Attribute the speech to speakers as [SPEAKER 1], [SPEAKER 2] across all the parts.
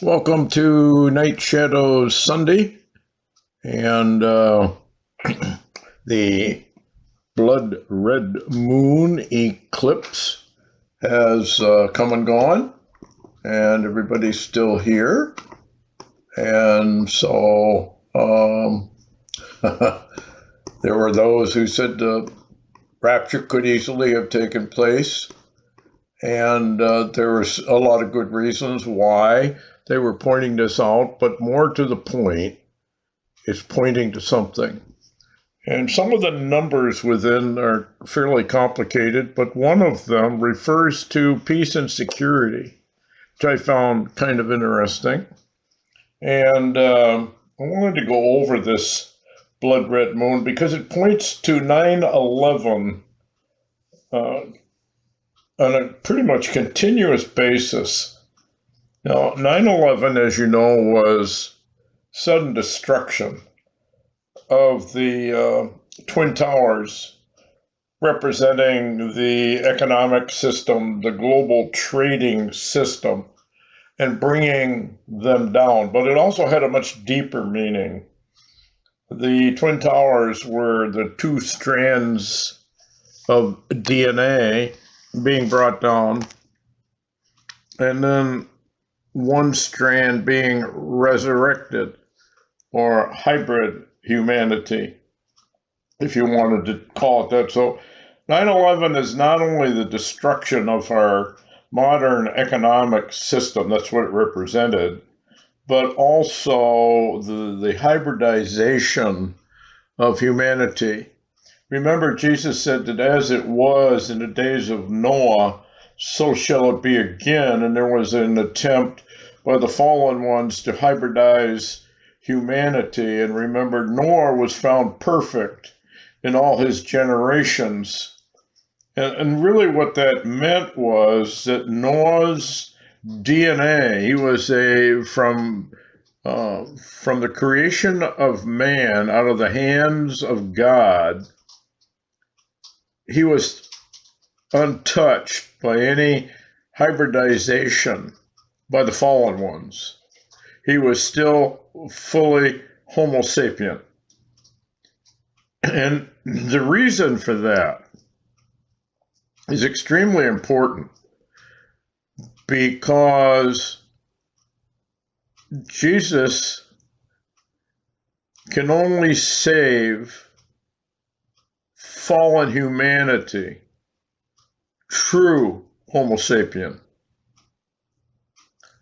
[SPEAKER 1] Welcome to Night Shadows Sunday, and the blood red moon eclipse has come and gone, and everybody's still here. And so there were those who said the rapture could easily have taken place, and there was a lot of good reasons why they were pointing this out, but more to the point, it's pointing to something. And some of the numbers within are fairly complicated, but one of them refers to peace and security, which I found kind of interesting. And I wanted to go over this blood red moon because it points to 9/11 on a pretty much continuous basis. Now, 9/11, as you know, was sudden destruction of the Twin Towers, representing the economic system, the global trading system, and bringing them down. But it also had a much deeper meaning. The Twin Towers were the two strands of DNA being brought down, and then one strand being resurrected, or hybrid humanity, if you wanted to call it that. So 9/11 is not only the destruction of our modern economic system, that's what it represented, but also the hybridization of humanity. Remember, Jesus said that as it was in the days of Noah, so shall it be again. And there was an attempt by the fallen ones to hybridize humanity. And remember, Noah was found perfect in all his generations. And really what that meant was that Noah's DNA, he was from the creation of man out of the hands of God, he was untouched by any hybridization by the fallen ones. He was still fully Homo sapien. And the reason for that is extremely important, because Jesus can only save fallen humanity, true Homo sapien,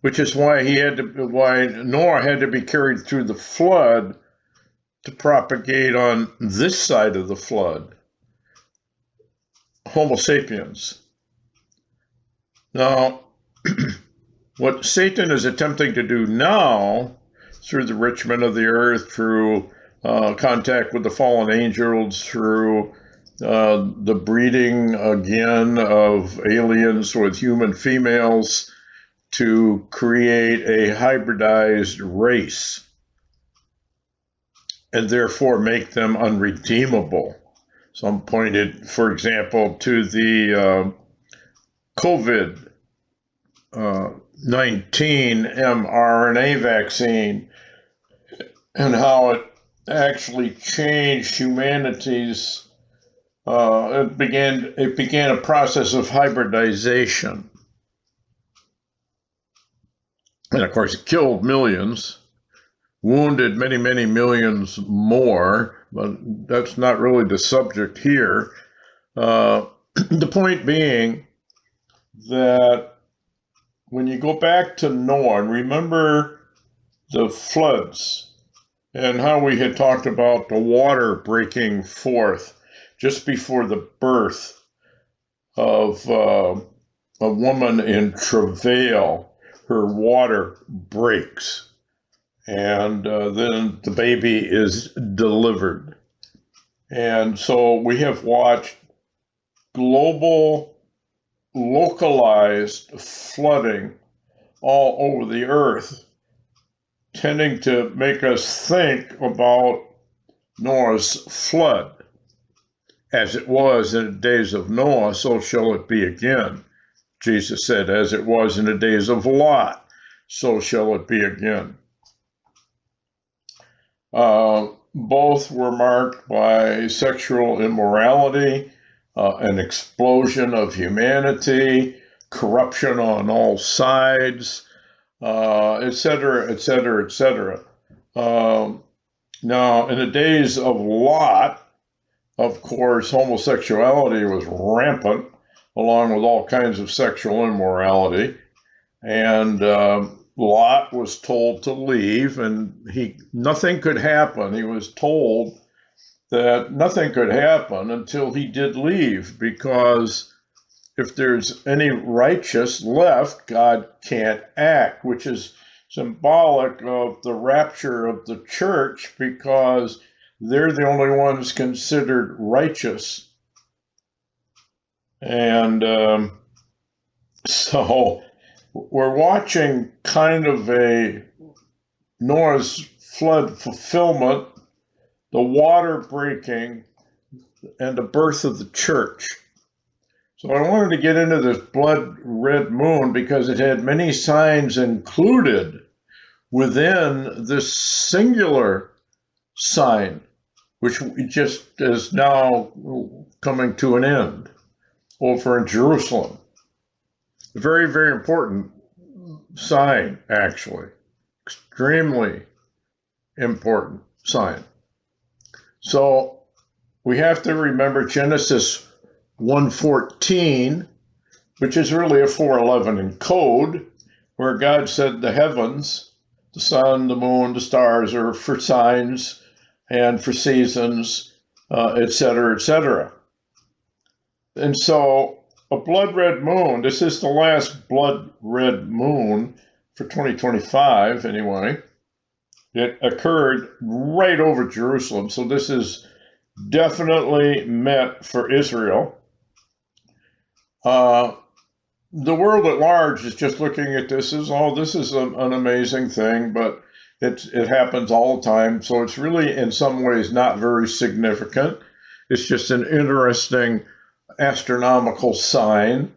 [SPEAKER 1] which is why Noah had to be carried through the flood to propagate on this side of the flood, Homo sapiens. Now, what Satan is attempting to do now, through the enrichment of the earth, through contact with the fallen angels, through the breeding again of aliens with human females, to create a hybridized race and therefore make them unredeemable. Some pointed, for example, to the COVID-19 mRNA vaccine and how it actually changed humanity's. It began a process of hybridization. And of course, it killed millions, wounded many, many millions more, but that's not really the subject here. The point being that when you go back to Noah, and remember the floods and how we had talked about the water breaking forth just before the birth of a woman in travail, her water breaks, and then the baby is delivered. And so we have watched global, localized flooding all over the earth, tending to make us think about Noah's flood. As it was in the days of Noah, so shall it be again. Jesus said, as it was in the days of Lot, so shall it be again. Both were marked by sexual immorality, an explosion of humanity, corruption on all sides, etc., etc., etc. Now, in the days of Lot, of course, homosexuality was rampant, along with all kinds of sexual immorality. And Lot was told to leave, and nothing could happen. He was told that nothing could happen until he did leave, because if there's any righteous left, God can't act, which is symbolic of the rapture of the church, because they're the only ones considered righteous. And so we're watching kind of a Noah's flood fulfillment, the water breaking, and the birth of the church. So I wanted to get into this blood red moon because it had many signs included within this singular sign, which just is now coming to an end over in Jerusalem. A very, very important sign, actually. Extremely important sign. So we have to remember Genesis 1:14, which is really a 4:11 in code, where God said the heavens, the sun, the moon, the stars are for signs and for seasons, etc., etc. And so a blood red moon, this is the last blood red moon for 2025 anyway. It occurred right over Jerusalem, so this is definitely meant for Israel. The world at large is just looking at this as, oh, this is an amazing thing, but it happens all the time, so it's really in some ways not very significant. It's just an interesting astronomical sign,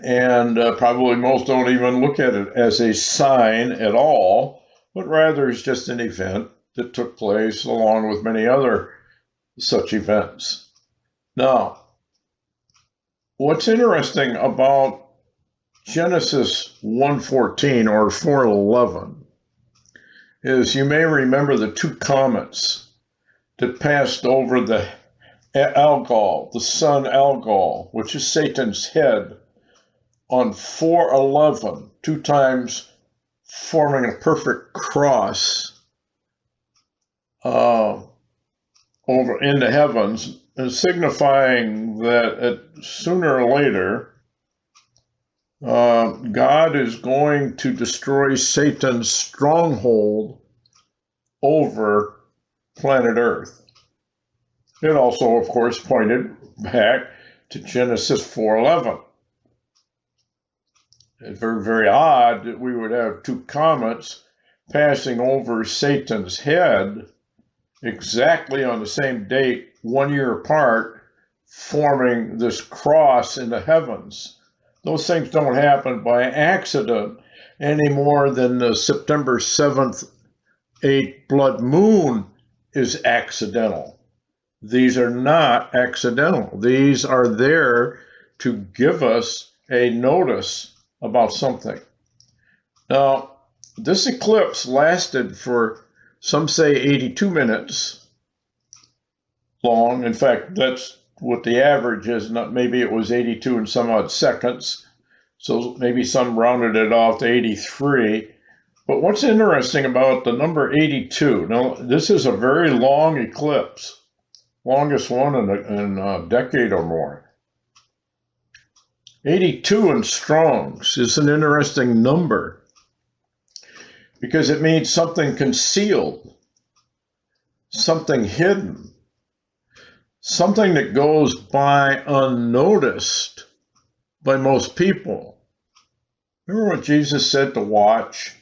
[SPEAKER 1] and probably most don't even look at it as a sign at all, but rather it's just an event that took place along with many other such events. Now, what's interesting about Genesis 1:14 or 4:11 is you may remember the two comets that passed over the Algol, the sun Algol, which is Satan's head, on 4:11, two times forming a perfect cross over in the heavens, and signifying that sooner or later God is going to destroy Satan's stronghold over planet Earth. It also, of course, pointed back to Genesis 4:11. It's very, very odd that we would have two comets passing over Satan's head exactly on the same date, 1 year apart, forming this cross in the heavens. Those things don't happen by accident any more than the September 7th, 8th blood moon is accidental. These are not accidental. These are there to give us a notice about something. Now, this eclipse lasted for, some say, 82 minutes long. In fact, that's what the average is. Maybe it was 82 and some odd seconds. So maybe some rounded it off to 83. But what's interesting about the number 82, now this is a very long eclipse, longest one in a decade or more. 82 in Strong's is an interesting number because it means something concealed, something hidden, something that goes by unnoticed by most people. Remember what Jesus said to watch?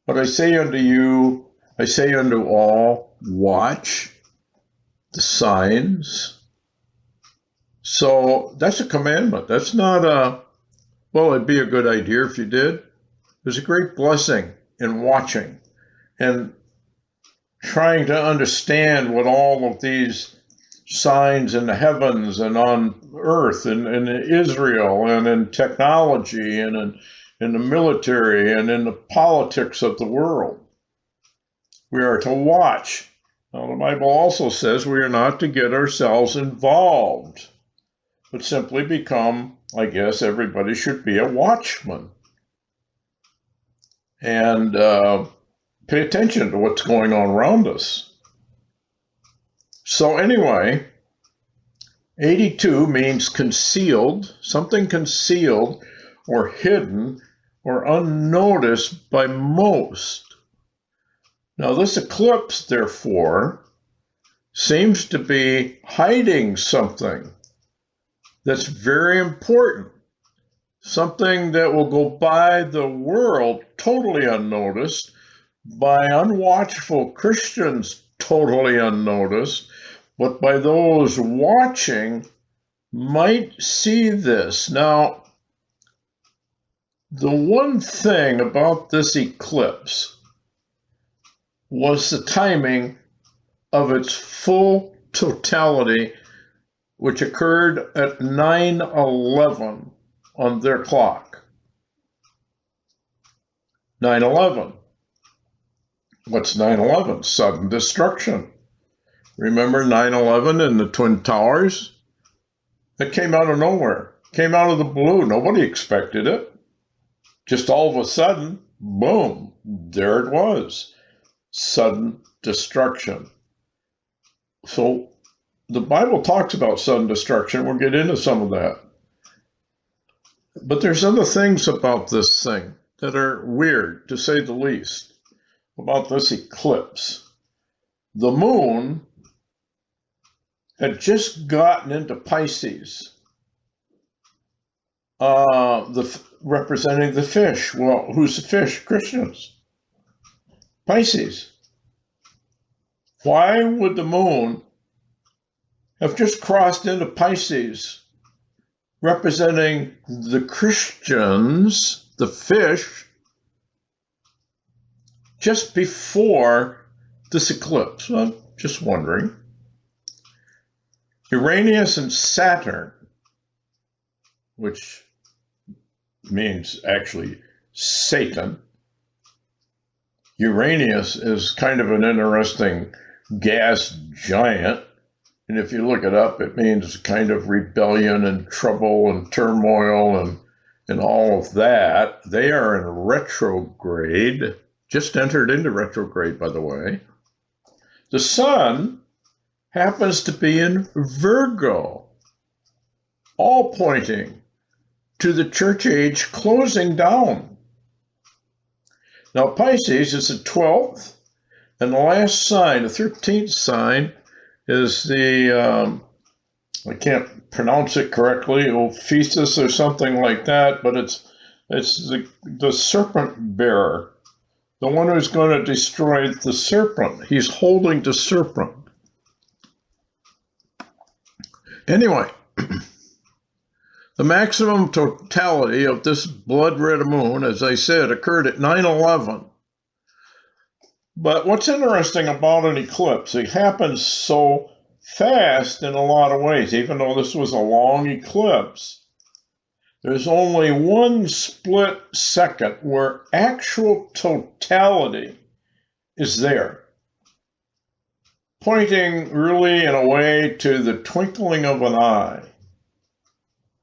[SPEAKER 1] But I say unto you, I say unto all, watch the signs. So that's a commandment. That's not well, it'd be a good idea if you did. There's a great blessing in watching and trying to understand what all of these signs in the heavens and on earth and in Israel and in technology and in the military and in the politics of the world. We are to watch. Now, the Bible also says we are not to get ourselves involved, but simply become, I guess, everybody should be a watchman and pay attention to what's going on around us. So anyway, 82 means concealed, something concealed or hidden or unnoticed by most. Now this eclipse, therefore, seems to be hiding something that's very important, something that will go by the world totally unnoticed, by unwatchful Christians totally unnoticed, but by those watching might see this. Now, the one thing about this eclipse was the timing of its full totality, which occurred at 9:11 on their clock. 9/11. What's 9/11? Sudden destruction. Remember 9/11 and the Twin Towers? It came out of nowhere, came out of the blue. Nobody expected it. Just all of a sudden, boom, there it was. Sudden destruction. So the Bible talks about sudden destruction. We'll get into some of that. But there's other things about this thing that are weird, to say the least, about this eclipse. The moon had just gotten into Pisces, representing the fish. Well, who's the fish? Christians. Pisces. Why would the moon have just crossed into Pisces, representing the Christians, the fish, just before this eclipse? I'm just wondering. Uranus and Saturn, which means actually Satan. Uranus is kind of an interesting gas giant, and if you look it up, it means kind of rebellion and trouble and turmoil and all of that. They are in retrograde, just entered into retrograde, by the way. The sun happens to be in Virgo, all pointing to the church age closing down. Now, Pisces is the 12th, and the last sign, the 13th sign, is the, I can't pronounce it correctly, Ophiuchus or something like that, but it's the serpent bearer, the one who's going to destroy the serpent. He's holding the serpent. Anyway, the maximum totality of this blood red moon, as I said, occurred at 9/11. But what's interesting about an eclipse, it happens so fast in a lot of ways. Even though this was a long eclipse, there's only one split second where actual totality is there, pointing really in a way to the twinkling of an eye,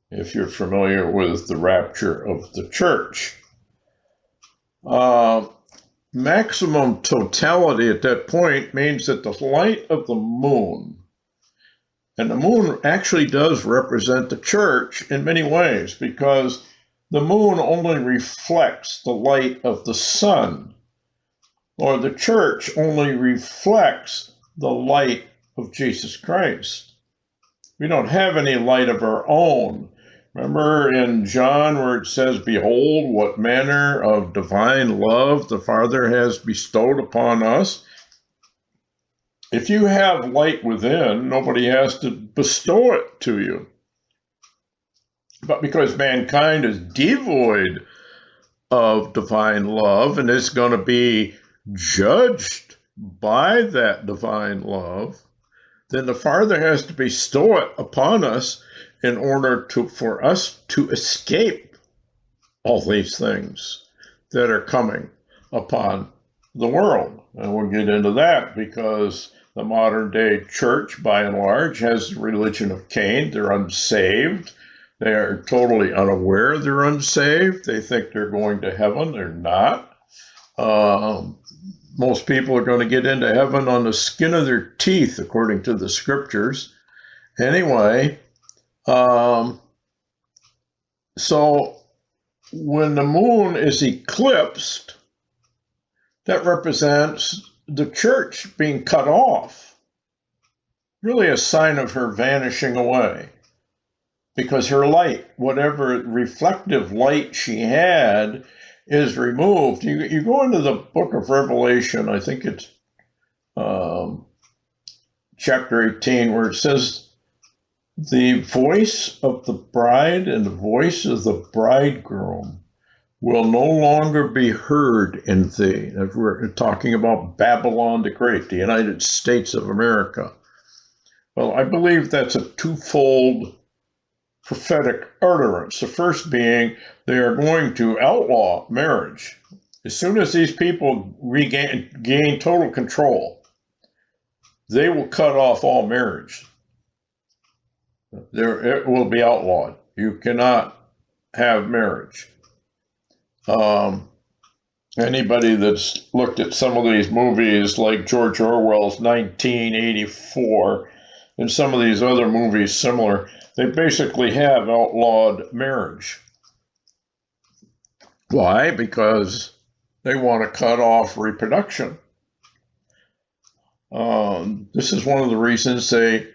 [SPEAKER 1] if you're familiar with the rapture of the church. Maximum totality at that point means that the light of the moon, and the moon actually does represent the church in many ways, because the moon only reflects the light of the sun, or the church only reflects the light of Jesus Christ. We don't have any light of our own. Remember in John where it says, "Behold, what manner of divine love the Father has bestowed upon us." If you have light within, nobody has to bestow it to you. But because mankind is devoid of divine love and is going to be judged by that divine love, then the Father has to bestow it upon us in order for us to escape all these things that are coming upon the world. And we'll get into that because the modern day church, by and large, has the religion of Cain. They're unsaved. They are totally unaware they're unsaved. They think they're going to heaven. They're not. Most people are going to get into heaven on the skin of their teeth, according to the scriptures. Anyway, so when the moon is eclipsed, that represents the church being cut off, really a sign of her vanishing away, because her light, whatever reflective light she had, is removed. You go into the book of Revelation, I think it's chapter 18, where it says, the voice of the bride and the voice of the bridegroom will no longer be heard in thee. We're talking about Babylon the Great, the United States of America. Well, I believe that's a twofold prophetic utterance. The first being they are going to outlaw marriage. As soon as these people gain total control, they will cut off all marriage. It will be outlawed. You cannot have marriage. Anybody that's looked at some of these movies like George Orwell's 1984 and some of these other movies similar, they basically have outlawed marriage. Why? Because they want to cut off reproduction. This is one of the reasons they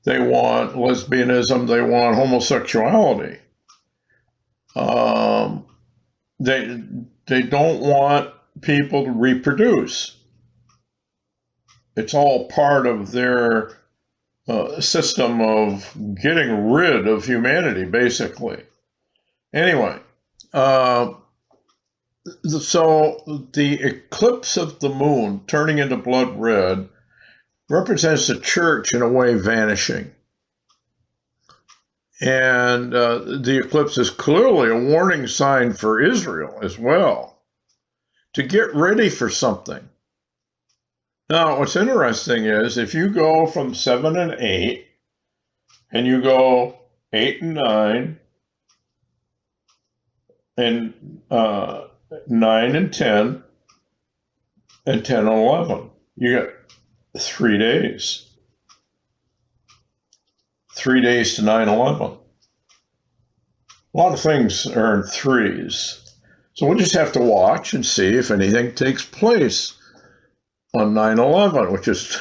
[SPEAKER 1] want lesbianism, they want homosexuality. They don't want people to reproduce. It's all part of their system of getting rid of humanity, basically. Anyway, so the eclipse of the moon turning into blood red represents the church in a way vanishing. And the eclipse is clearly a warning sign for Israel as well, to get ready for something. Now, what's interesting is if you go from 7 and 8, and you go 8 and 9, and 9 and 10, and 10 and 11, you got 3 days. 3 days to 9/11. A lot of things are in threes. So we'll just have to watch and see if anything takes place on 9/11, which is,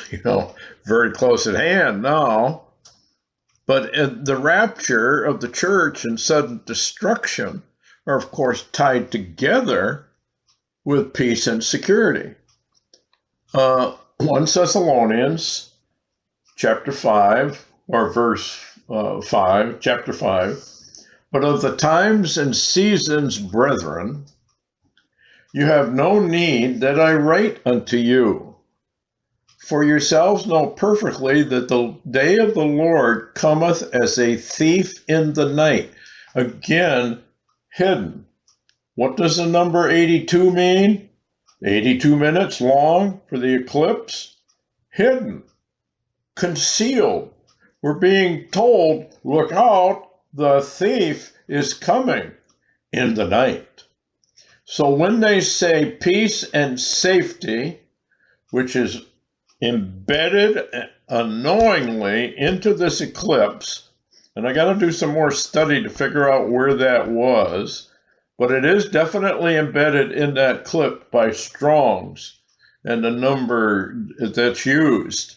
[SPEAKER 1] very close at hand now. But the rapture of the church and sudden destruction are, of course, tied together with peace and security. 1 Thessalonians chapter 5, or verse 5, chapter 5, but of the times and seasons, brethren, you have no need that I write unto you. For yourselves know perfectly that the day of the Lord cometh as a thief in the night. Again, hidden. What does the number 82 mean? 82 minutes long for the eclipse? Hidden. Concealed. We're being told, look out, the thief is coming in the night. So when they say peace and safety, which is embedded unknowingly into this eclipse, and I got to do some more study to figure out where that was, but it is definitely embedded in that clip by Strong's and the number that's used.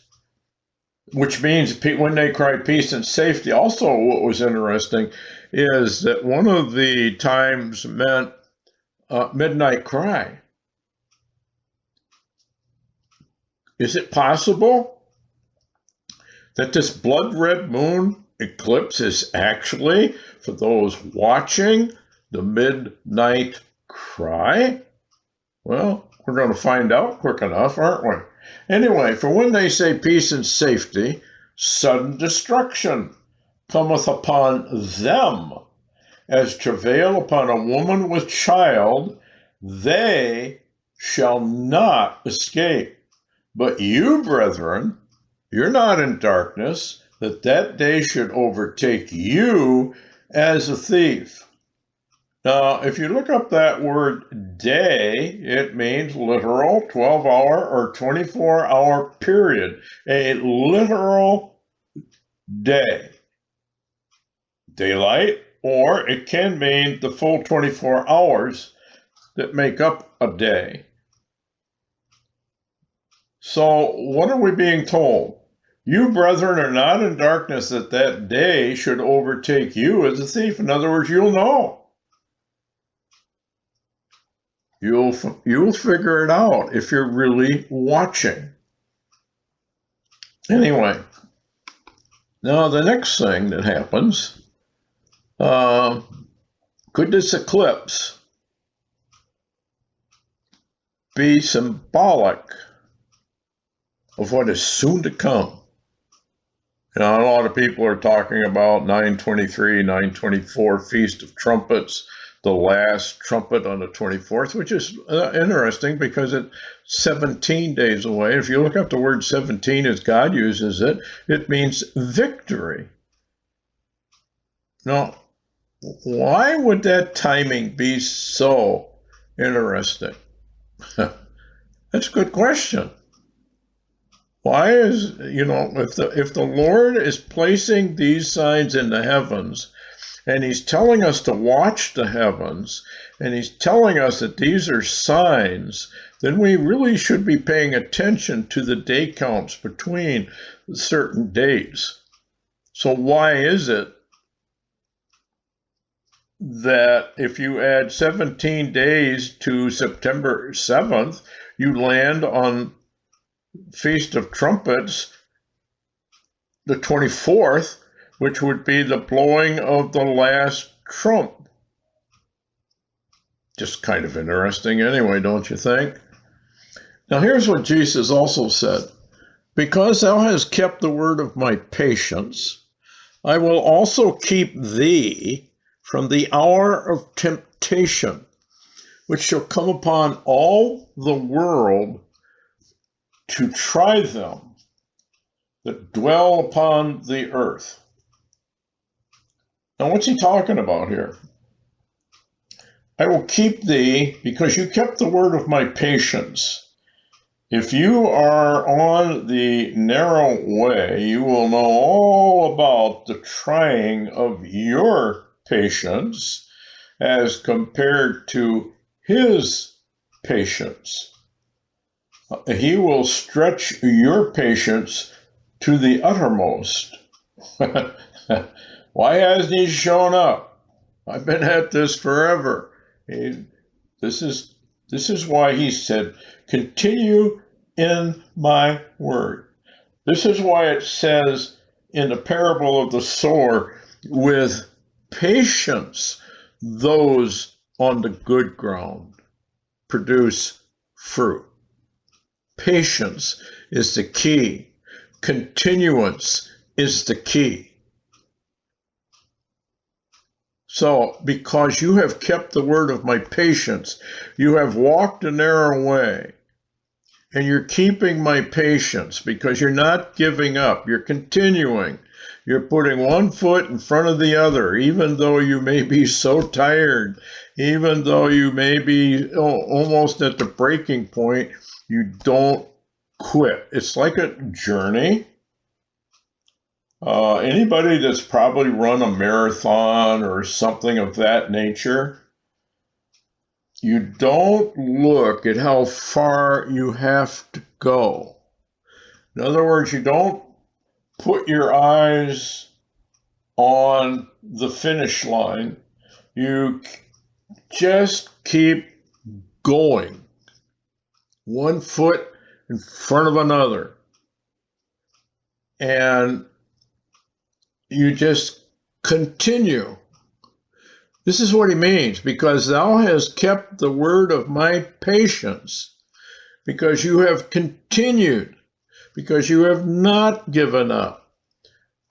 [SPEAKER 1] Which means when they cry peace and safety, also what was interesting is that one of the times meant midnight cry. Is it possible that this blood red moon eclipse is actually, for those watching, the midnight cry? Well, we're going to find out quick enough, aren't we? Anyway, for when they say peace and safety, sudden destruction cometh upon them, as travail upon a woman with child, they shall not escape. But you, brethren, you're not in darkness, that that day should overtake you as a thief. Now, if you look up that word day, it means literal 12-hour or 24-hour period, a literal day. Daylight, or it can mean the full 24 hours that make up a day. So what are we being told? You, brethren, are not in darkness, that that day should overtake you as a thief. In other words, you'll know. You'll figure it out if you're really watching. Anyway, now the next thing that happens, could this eclipse be symbolic of what is soon to come? Now, a lot of people are talking about 9/23, 9/24, Feast of Trumpets, the last trumpet on the 24th, which is interesting because it's 17 days away. If you look up the word 17 as God uses it, it means victory. Now, why would that timing be so interesting? That's a good question. Why is, if the Lord is placing these signs in the heavens, and he's telling us to watch the heavens, and he's telling us that these are signs, then we really should be paying attention to the day counts between certain dates. So why is it that if you add 17 days to September 7th, you land on Feast of Trumpets, the 24th, which would be the blowing of the last trump? Just kind of interesting anyway, don't you think? Now here's what Jesus also said. Because thou hast kept the word of my patience, I will also keep thee from the hour of temptation, which shall come upon all the world to try them that dwell upon the earth. Now, what's he talking about here? I will keep thee because you kept the word of my patience. If you are on the narrow way, you will know all about the trying of your patience as compared to his patience. He will stretch your patience to the uttermost. Why hasn't he shown up? I've been at this forever. This is why he said, continue in my word. This is why it says in the parable of the sower, with patience, those on the good ground produce fruit. Patience is the key. Continuance is the key. So, because you have kept the word of my patience, you have walked a narrow way, and you're keeping my patience because you're not giving up. You're continuing. You're putting one foot in front of the other, even though you may be so tired, even though you may be almost at the breaking point, you don't quit. It's like a journey. Anybody that's probably run a marathon or something of that nature, you don't look at how far you have to go. In other words, you don't put your eyes on the finish line. You just keep going, one foot in front of another. And you just continue. This is what he means, because thou hast kept the word of my patience, because you have continued, because you have not given up.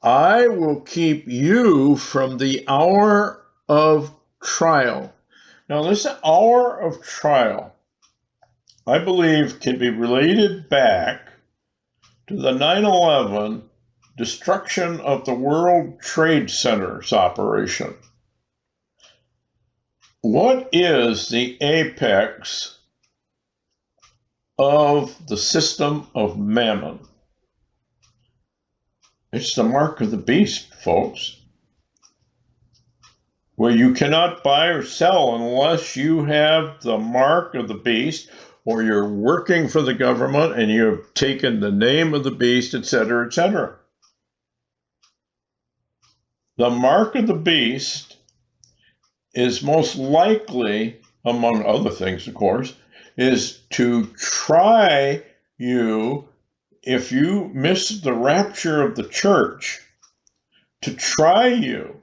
[SPEAKER 1] I will keep you from the hour of trial. Now, this hour of trial, I believe, can be related back to the 9/11 destruction of the World Trade Center's operation. What is the apex of the system of mammon? It's the mark of the beast, folks, where you cannot buy or sell unless you have the mark of the beast, or you're working for the government and you have taken the name of the beast, etc., etc. The mark of the beast is most likely, among other things, of course, is to try you, if you miss the rapture of the church, to try you.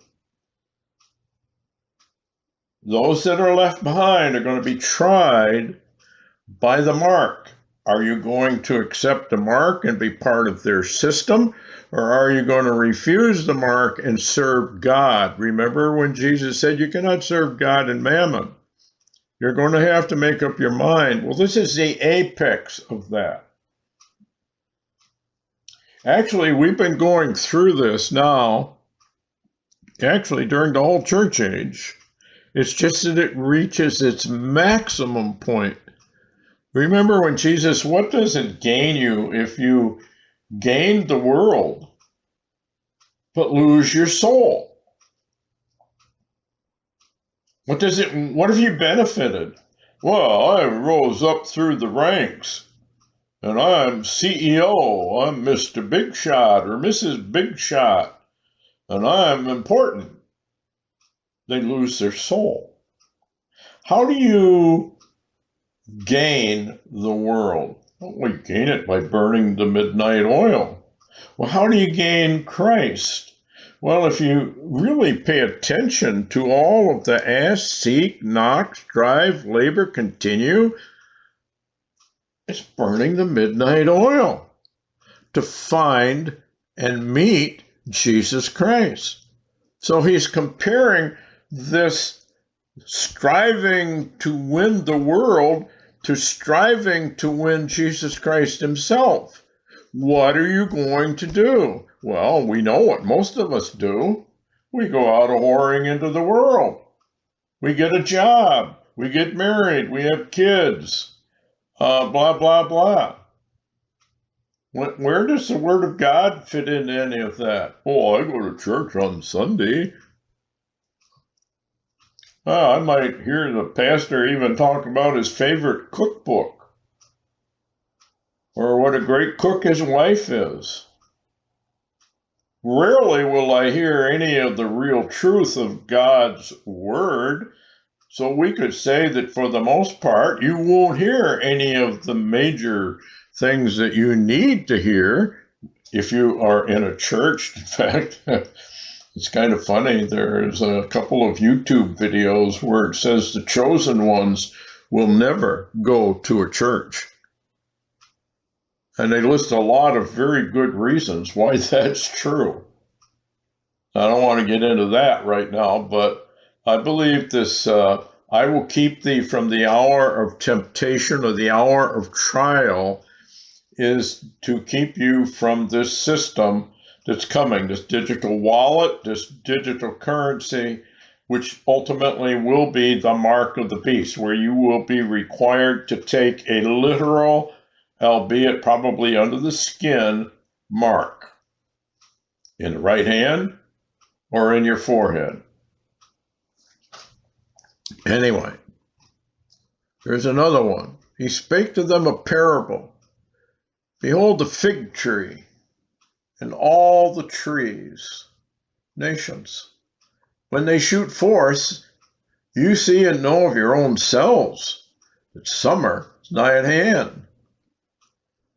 [SPEAKER 1] Those that are left behind are going to be tried by the mark. Are you going to accept the mark and be part of their system? Or are you going to refuse the mark and serve God? Remember when Jesus said you cannot serve God and mammon? You're going to have to make up your mind. Well, this is the apex of that. Actually, we've been going through this now, actually during the whole church age. It's just that it reaches its maximum point. Remember when Jesus, what does it gain you if you gain the world but lose your soul? What have you benefited? Well, I rose up through the ranks and I'm CEO, I'm Mr. Big Shot or Mrs. Big Shot, and I'm important. They lose their soul. How do you gain the world? Well, we gain it by burning the midnight oil. Well, how do you gain Christ? Well, if you really pay attention to all of the ask, seek, knock, strive, labor, continue, it's burning the midnight oil to find and meet Jesus Christ. So he's comparing this striving to win the world to striving to win Jesus Christ himself. What are you going to do? Well, we know what most of us do. We go out a whoring into the world. We get a job. We get married. We have kids. Blah, blah, blah. Where does the Word of God fit into any of that? Oh, I go to church on Sunday. I might hear the pastor even talk about his favorite cookbook, or what a great cook his wife is. Rarely will I hear any of the real truth of God's Word, so we could say that for the most part, you won't hear any of the major things that you need to hear if you are in a church. In fact, it's kind of funny. There's a couple of YouTube videos where it says the chosen ones will never go to a church. And they list a lot of very good reasons why that's true. I don't want to get into that right now, but I believe this, I will keep thee from the hour of temptation or the hour of trial, is to keep you from this system that's coming, this digital wallet, this digital currency, which ultimately will be the mark of the beast, where you will be required to take a literal, albeit probably under the skin, mark in the right hand or in your forehead. Anyway, there's another one. He spake to them a parable. Behold the fig tree and all the trees, nations. When they shoot forth, you see and know of your own selves that summer is nigh at hand.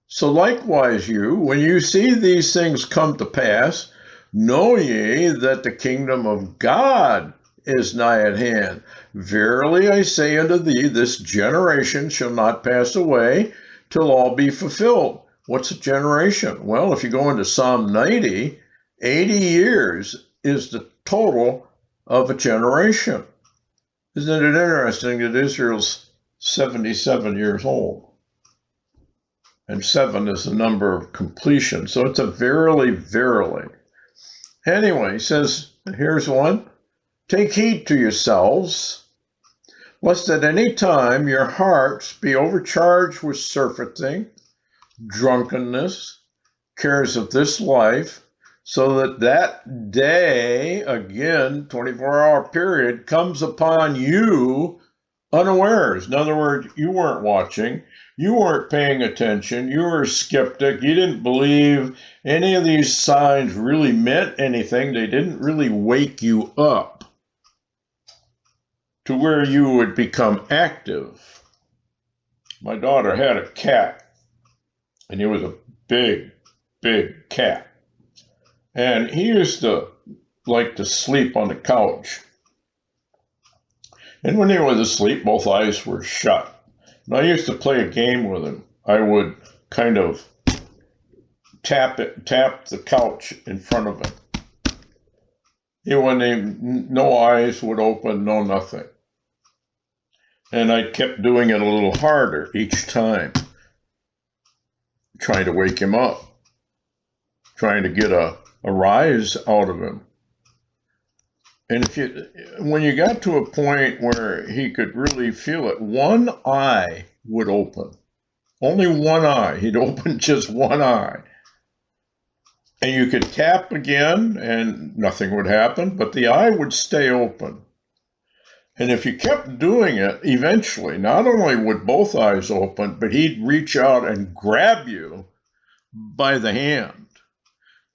[SPEAKER 1] So likewise you, when you see these things come to pass, know ye that the kingdom of God is nigh at hand. Verily I say unto thee, this generation shall not pass away till all be fulfilled. What's a generation? Well, if you go into Psalm 90, 80 years is the total of a generation. Isn't it interesting that Israel's 77 years old? And 7 is the number of completion. So it's a verily, verily. Anyway, he says, here's one. Take heed to yourselves, lest at any time your hearts be overcharged with surfeiting, drunkenness, cares of this life, so that that day, again, 24-hour period, comes upon you unawares. In other words, you weren't watching, you weren't paying attention, you were a skeptic, you didn't believe any of these signs really meant anything, they didn't really wake you up to where you would become active. My daughter had a cat, and he was a big, big cat. And he used to like to sleep on the couch. And when he was asleep, both eyes were shut. And I used to play a game with him. I would kind of tap the couch in front of him. No eyes would open, no nothing. And I kept doing it a little harder each time, trying to wake him up, trying to get a rise out of him. And when you got to a point where he could really feel it, one eye would open. Only one eye. He'd open just one eye. And you could tap again and nothing would happen, but the eye would stay open. And if you kept doing it, eventually, not only would both eyes open, but he'd reach out and grab you by the hand.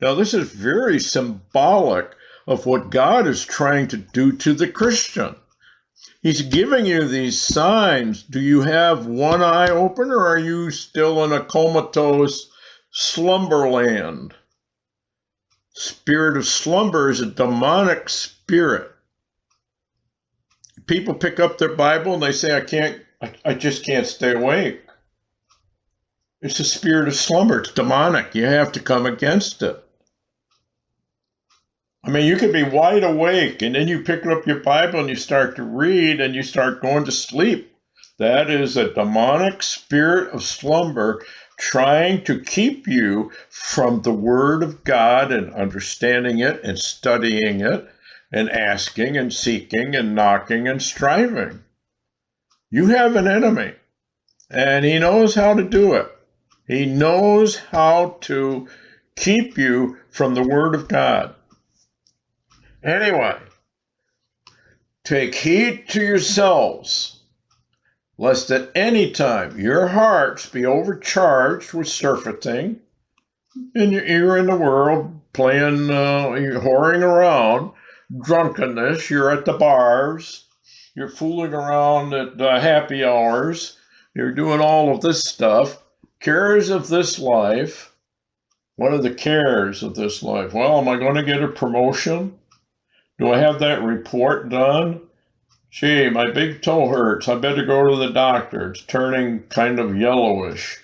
[SPEAKER 1] Now, this is very symbolic of what God is trying to do to the Christian. He's giving you these signs. Do you have one eye open, or are you still in a comatose slumberland? Spirit of slumber is a demonic spirit. People pick up their Bible and they say, I just can't stay awake. It's a spirit of slumber. It's demonic. You have to come against it. I mean, you could be wide awake and then you pick up your Bible and you start to read and you start going to sleep. That is a demonic spirit of slumber trying to keep you from the Word of God and understanding it and studying it and asking and seeking and knocking and striving. You have an enemy, and he knows how to do it. He knows how to keep you from the Word of God. Anyway, take heed to yourselves, lest at any time your hearts be overcharged with surfeiting, and you're in the world playing, you're whoring around, drunkenness, you're at the bars, you're fooling around at happy hours, you're doing all of this stuff, cares of this life. What are the cares of this life? Well, am I going to get a promotion? Do I have that report done? Gee, my big toe hurts. I better go to the doctor. It's turning kind of yellowish.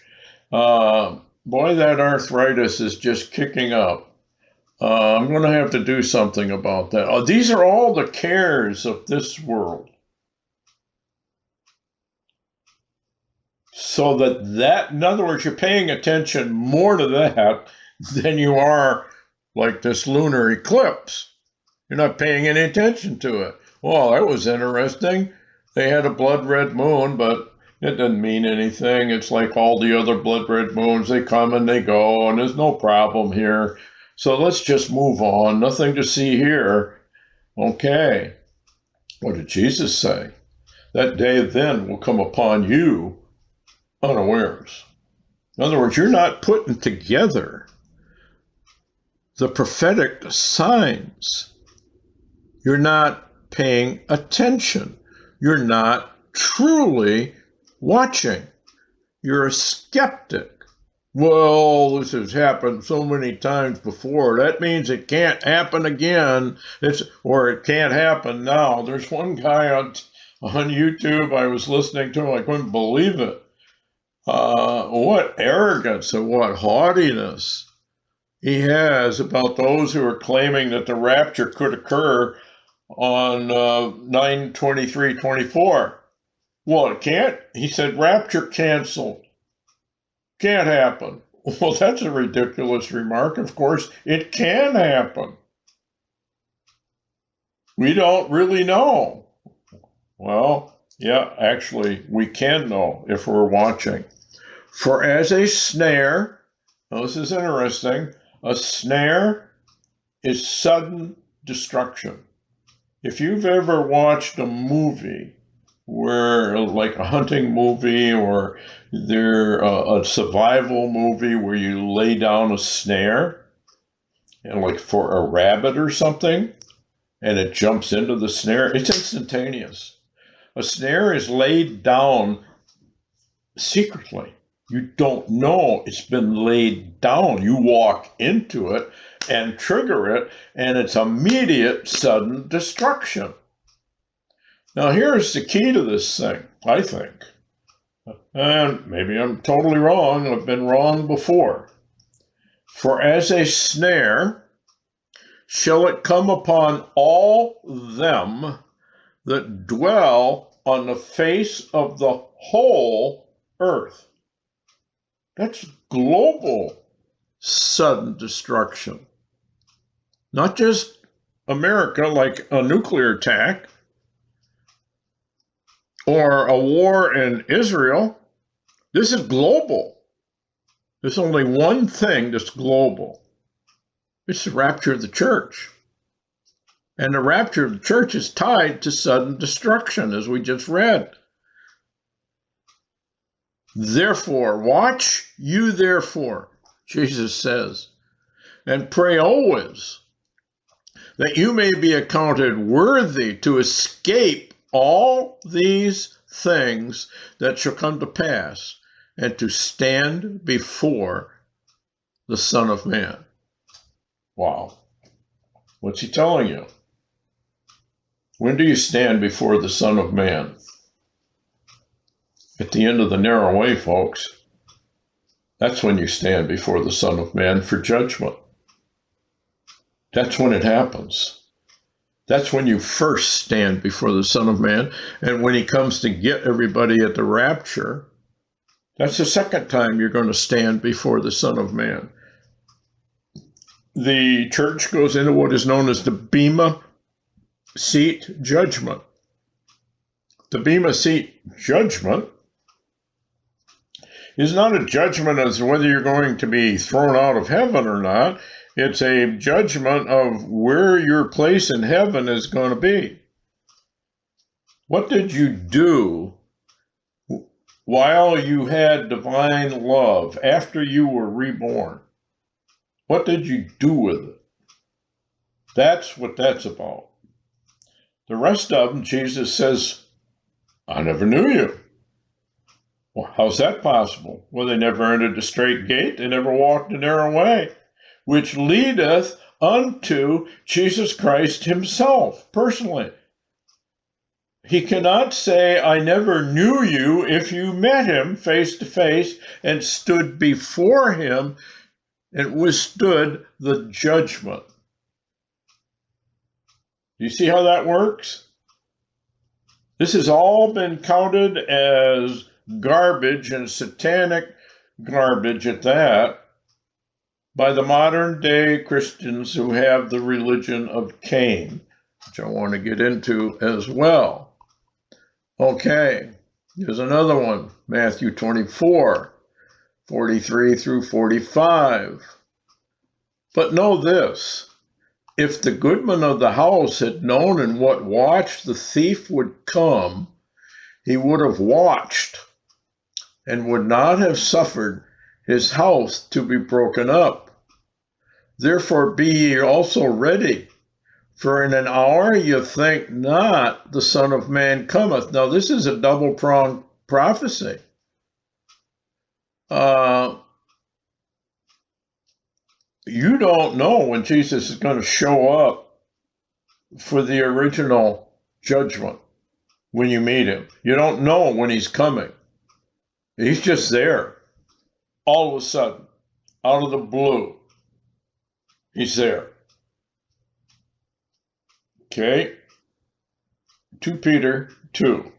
[SPEAKER 1] Boy, that arthritis is just kicking up. I'm going to have to do something about that. These are all the cares of this world. So that, in other words, you're paying attention more to that than you are like this lunar eclipse. You're not paying any attention to it. Well, that was interesting. They had a blood red moon, but it doesn't mean anything. It's like all the other blood red moons. They come and they go, and there's no problem here. So let's just move on. Nothing to see here. Okay. What did Jesus say? That day then will come upon you unawares. In other words, you're not putting together the prophetic signs. You're not paying attention. You're not truly watching. You're a skeptic. well, this has happened so many times before. That means it can't happen again. Or it can't happen now. There's one guy on YouTube I was listening to. I couldn't believe it. What arrogance and what haughtiness he has about those who are claiming that the rapture could occur on 9/23/24. Well, it can't. He said rapture canceled. Can't happen. Well, that's a ridiculous remark. Of course, it can happen. We don't really know. Well, yeah, actually, we can know if we're watching. For as a snare, now this is interesting, a snare is sudden destruction. If you've ever watched a movie where, like a hunting movie or a survival movie where you lay down a snare, and like for a rabbit or something, and it jumps into the snare, it's instantaneous. A snare is laid down secretly. You don't know it's been laid down. You walk into it and trigger it, and it's immediate, sudden destruction. Now, here's the key to this thing, I think. And maybe I'm totally wrong. I've been wrong before. For as a snare shall it come upon all them that dwell on the face of the whole earth. That's global sudden destruction. Not just America, like a nuclear attack or a war in Israel. This is global. There's only one thing that's global. It's the rapture of the church. And the rapture of the church is tied to sudden destruction, as we just read. Therefore, watch you therefore, Jesus says, and pray always that you may be accounted worthy to escape all these things that shall come to pass and to stand before the Son of Man. Wow. What's he telling you? When do you stand before the Son of Man? At the end of the narrow way, folks. That's when you stand before the Son of Man for judgment. That's when it happens. That's when you first stand before the Son of Man. And when he comes to get everybody at the rapture, that's the second time you're going to stand before the Son of Man. The church goes into what is known as the Bema Seat Judgment. The Bema Seat Judgment is not a judgment as to whether you're going to be thrown out of heaven or not. It's a judgment of where your place in heaven is going to be. What did you do while you had divine love, after you were reborn? What did you do with it? That's what that's about. The rest of them, Jesus says, I never knew you. Well, how's that possible? Well, they never entered the straight gate. They never walked the narrow way, which leadeth unto Jesus Christ himself, personally. He cannot say, I never knew you, if you met him face to face and stood before him and withstood the judgment. Do you see how that works? This has all been counted as garbage, and satanic garbage at that, by the modern day Christians who have the religion of Cain, which I want to get into as well. Okay, here's another one, Matthew 24, 43 through 45. But know this, if the goodman of the house had known in what watch the thief would come, he would have watched and would not have suffered his house to be broken up. Therefore be ye also ready, for in an hour you think not the Son of Man cometh. Now this is a double-pronged prophecy. you don't know when Jesus is going to show up for the original judgment when you meet him. You don't know when he's coming. He's just there. All of a sudden, out of the blue, he's there. Okay? 2 Peter 2.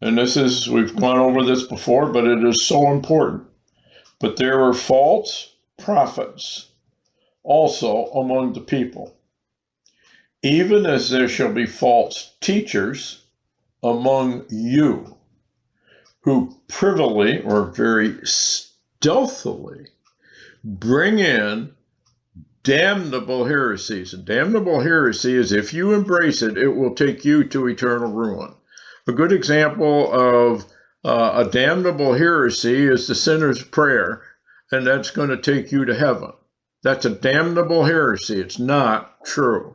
[SPEAKER 1] And this is, we've gone over this before, but it is so important. But there were false prophets also among the people, even as there shall be false teachers among you, who privily or very stealthily bring in damnable heresies. And damnable heresy is, if you embrace it, it will take you to eternal ruin. A good example of a damnable heresy is the sinner's prayer, and that's going to take you to heaven. That's a damnable heresy. It's not true.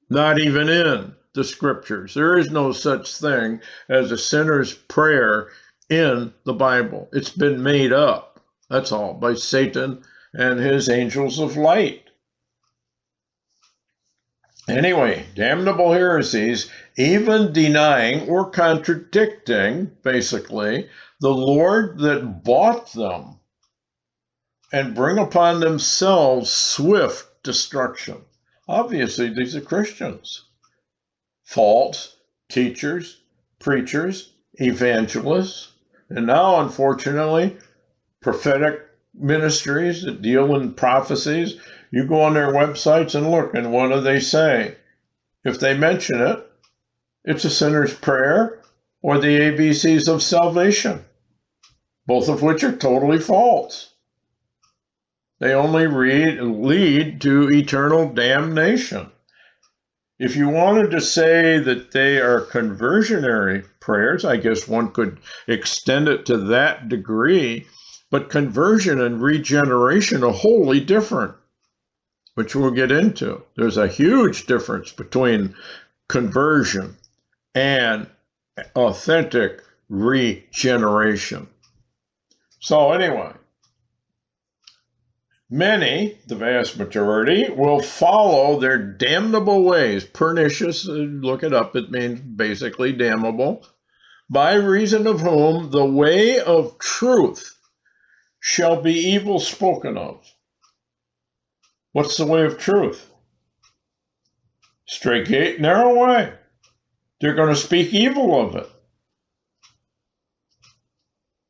[SPEAKER 1] Not even in the scriptures. There is no such thing as a sinner's prayer in the Bible. It's been made up, that's all, by Satan and his angels of light. Anyway, damnable heresies, even denying or contradicting, basically, the Lord that bought them, and bring upon themselves swift destruction. Obviously, these are Christians. False teachers, preachers, evangelists, and now, unfortunately, prophetic ministries that deal in prophecies. You go on their websites and look, and what do they say? If they mention it, it's a sinner's prayer or the ABCs of salvation, both of which are totally false. They only lead to eternal damnation. If you wanted to say that they are conversionary prayers, I guess one could extend it to that degree, but conversion and regeneration are wholly different, which we'll get into. There's a huge difference between conversion and authentic regeneration. So anyway, many, the vast majority, will follow their damnable ways. Pernicious, look it up, it means basically damnable. By reason of whom the way of truth shall be evil spoken of. What's the way of truth? Straight gate, narrow way. They're going to speak evil of it.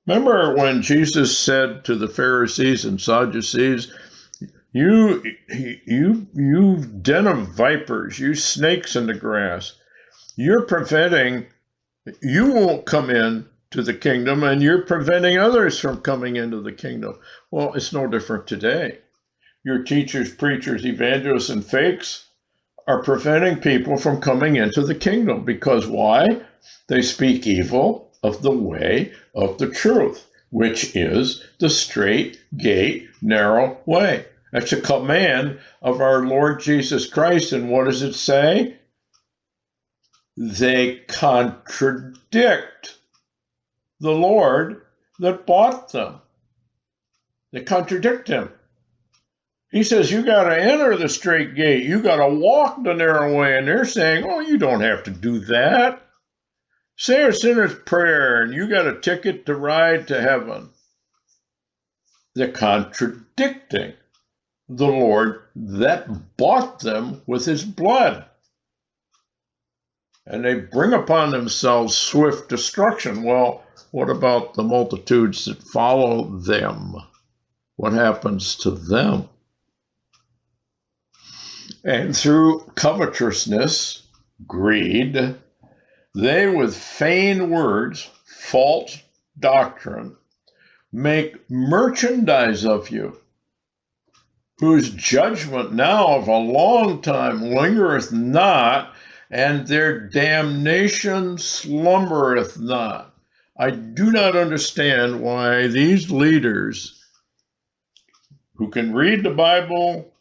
[SPEAKER 1] Remember when Jesus said to the Pharisees and Sadducees, you den of vipers, you snakes in the grass, you're preventing, you won't come in to the kingdom, and you're preventing others from coming into the kingdom. Well, it's no different today. Your teachers, preachers, evangelists, and fakes are preventing people from coming into the kingdom. Because why? They speak evil of the way of the truth, which is the straight gate, narrow way. That's a command of our Lord Jesus Christ. And what does it say? They contradict the Lord that bought them. They contradict him. He says, you got to enter the straight gate. You got to walk the narrow way. And they're saying, oh, you don't have to do that. Say a sinner's prayer and you got a ticket to ride to heaven. They're contradicting the Lord that bought them with his blood. And they bring upon themselves swift destruction. Well, what about the multitudes that follow them? What happens to them? And through covetousness, greed, they with vain words, false doctrine, make merchandise of you, whose judgment now of a long time lingereth not, and their damnation slumbereth not. I do not understand why these leaders who can read the Bible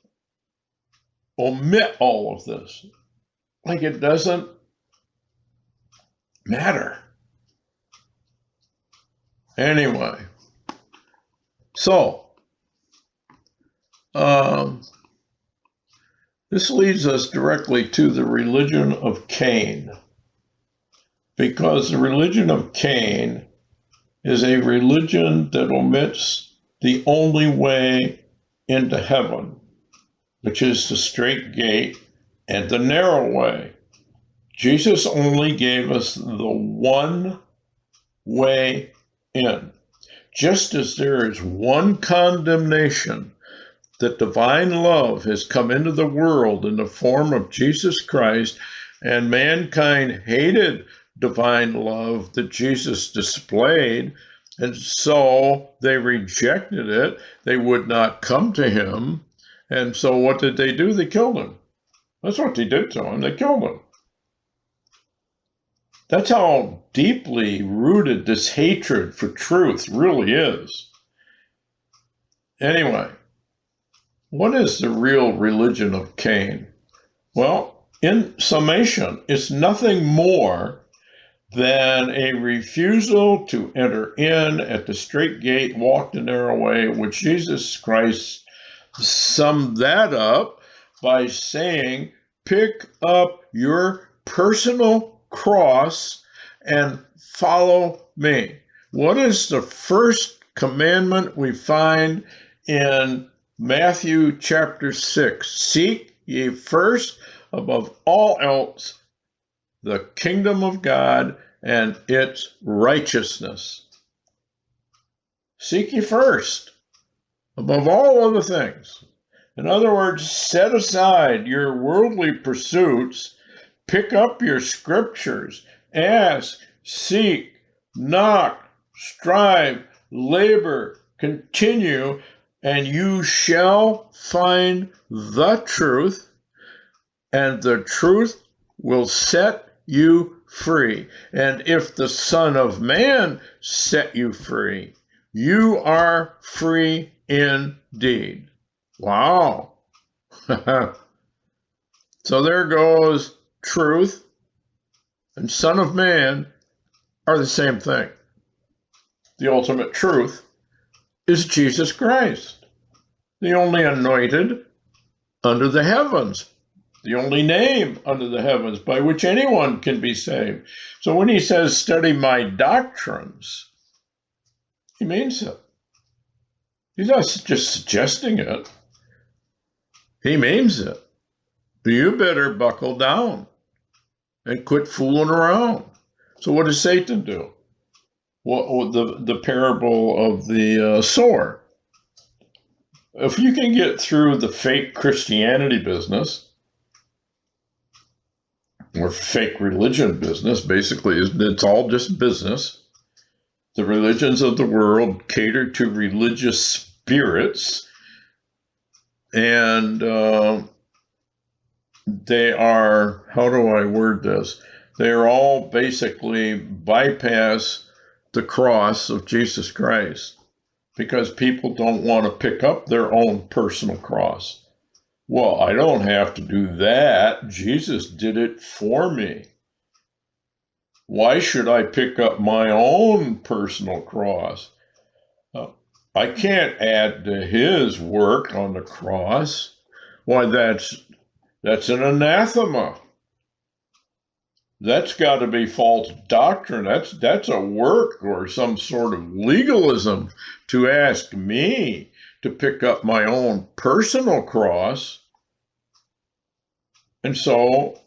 [SPEAKER 1] omit all of this. Like it doesn't matter. Anyway, so This leads us directly to the religion of Cain, because the religion of Cain is a religion that omits the only way into heaven, which is the straight gate and the narrow way. Jesus only gave us the one way in. Just as there is one condemnation, that divine love has come into the world in the form of Jesus Christ, and mankind hated divine love that Jesus displayed, and so they rejected it. They would not come to him. And so what did they do? They killed him. That's what they did to him. They killed him. That's how deeply rooted this hatred for truth really is. Anyway, what is the real religion of Cain? Well, in summation, it's nothing more than a refusal to enter in at the straight gate, walk the narrow way, which Jesus Christ summed that up by saying, pick up your personal cross and follow me. What is the first commandment we find in Matthew chapter 6? Seek ye first above all else the kingdom of God and its righteousness. Seek ye first above all other things. In other words, set aside your worldly pursuits, pick up your scriptures, ask, seek, knock, strive, labor, continue, and you shall find the truth, and the truth will set you free. And if the Son of Man set you free, you are free indeed. Wow. So there goes truth and Son of Man are the same thing. The ultimate truth is Jesus Christ, the only anointed under the heavens, the only name under the heavens by which anyone can be saved. So when he says, study my doctrines, he means it. He's not just suggesting it. He means it. You better buckle down and quit fooling around. So what does Satan do? Well, the parable of the sower. If you can get through the fake Christianity business, or fake religion business, basically, it's all just business. The religions of the world cater to religious spirits, and they are, how do I word this? They are all basically bypass the cross of Jesus Christ because people don't want to pick up their own personal cross. Well, I don't have to do that. Jesus did it for me. Why should I pick up my own personal cross? I can't add to his work on the cross. Why, that's an anathema. That's got to be false doctrine. That's a work or some sort of legalism to ask me to pick up my own personal cross. And so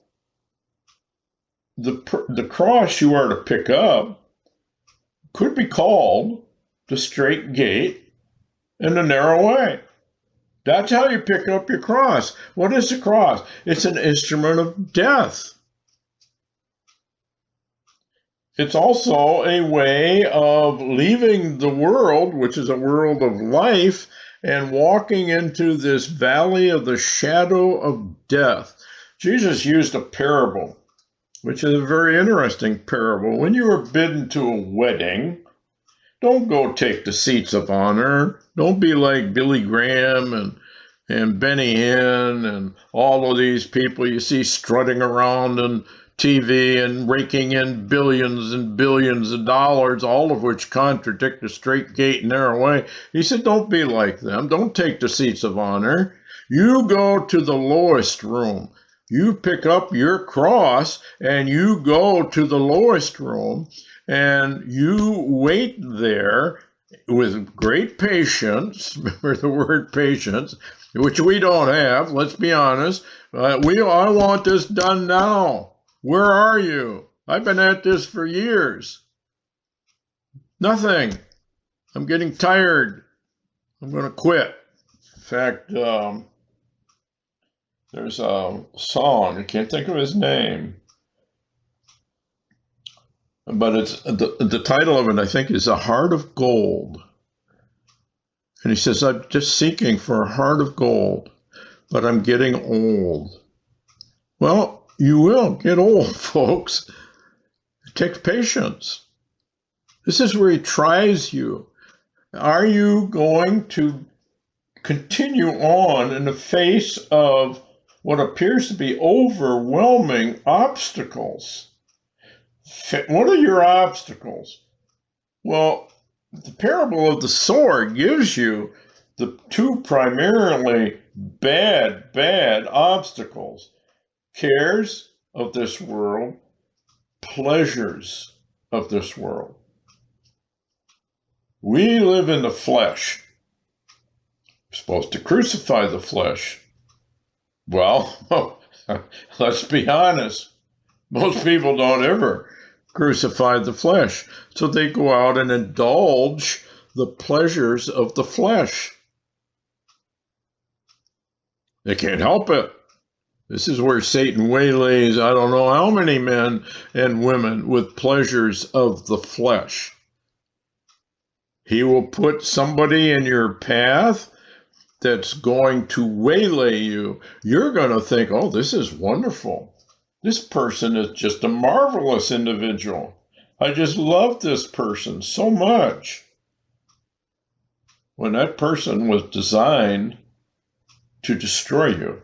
[SPEAKER 1] the cross you are to pick up could be called the straight gate and the narrow way. That's how you pick up your cross. What is the cross? It's an instrument of death. It's also a way of leaving the world, which is a world of life, and walking into this valley of the shadow of death. Jesus used a parable, which is a very interesting parable. When you are bidden to a wedding, don't go take the seats of honor. Don't be like Billy Graham and Benny Hinn and all of these people you see strutting around in TV and raking in billions and billions of dollars, all of which contradict the straight gate and narrow way. He said, don't be like them. Don't take the seats of honor. You go to the lowest room. You pick up your cross and you go to the lowest room and you wait there with great patience. Remember the word patience, which we don't have, let's be honest. I want this done now. Where are you? I've been at this for years. Nothing. I'm getting tired. I'm going to quit. In fact, there's a song, I can't think of his name, but it's the title of it, I think, is A Heart of Gold. And he says, I'm just seeking for a heart of gold, but I'm getting old. Well, you will get old, folks. It takes patience. This is where he tries you. Are you going to continue on in the face of what appears to be overwhelming obstacles? What are your obstacles? Well, the parable of the sword gives you the two primarily bad obstacles. Cares of this world, pleasures of this world. We live in the flesh. We're supposed to crucify the flesh. Well, let's be honest. Most people don't ever crucify the flesh. So they go out and indulge the pleasures of the flesh. They can't help it. This is where Satan waylays, I don't know how many men and women with pleasures of the flesh. He will put somebody in your path that's going to waylay you. You're going to think, oh, this is wonderful. This person is just a marvelous individual. I just love this person so much. When that person was designed to destroy you.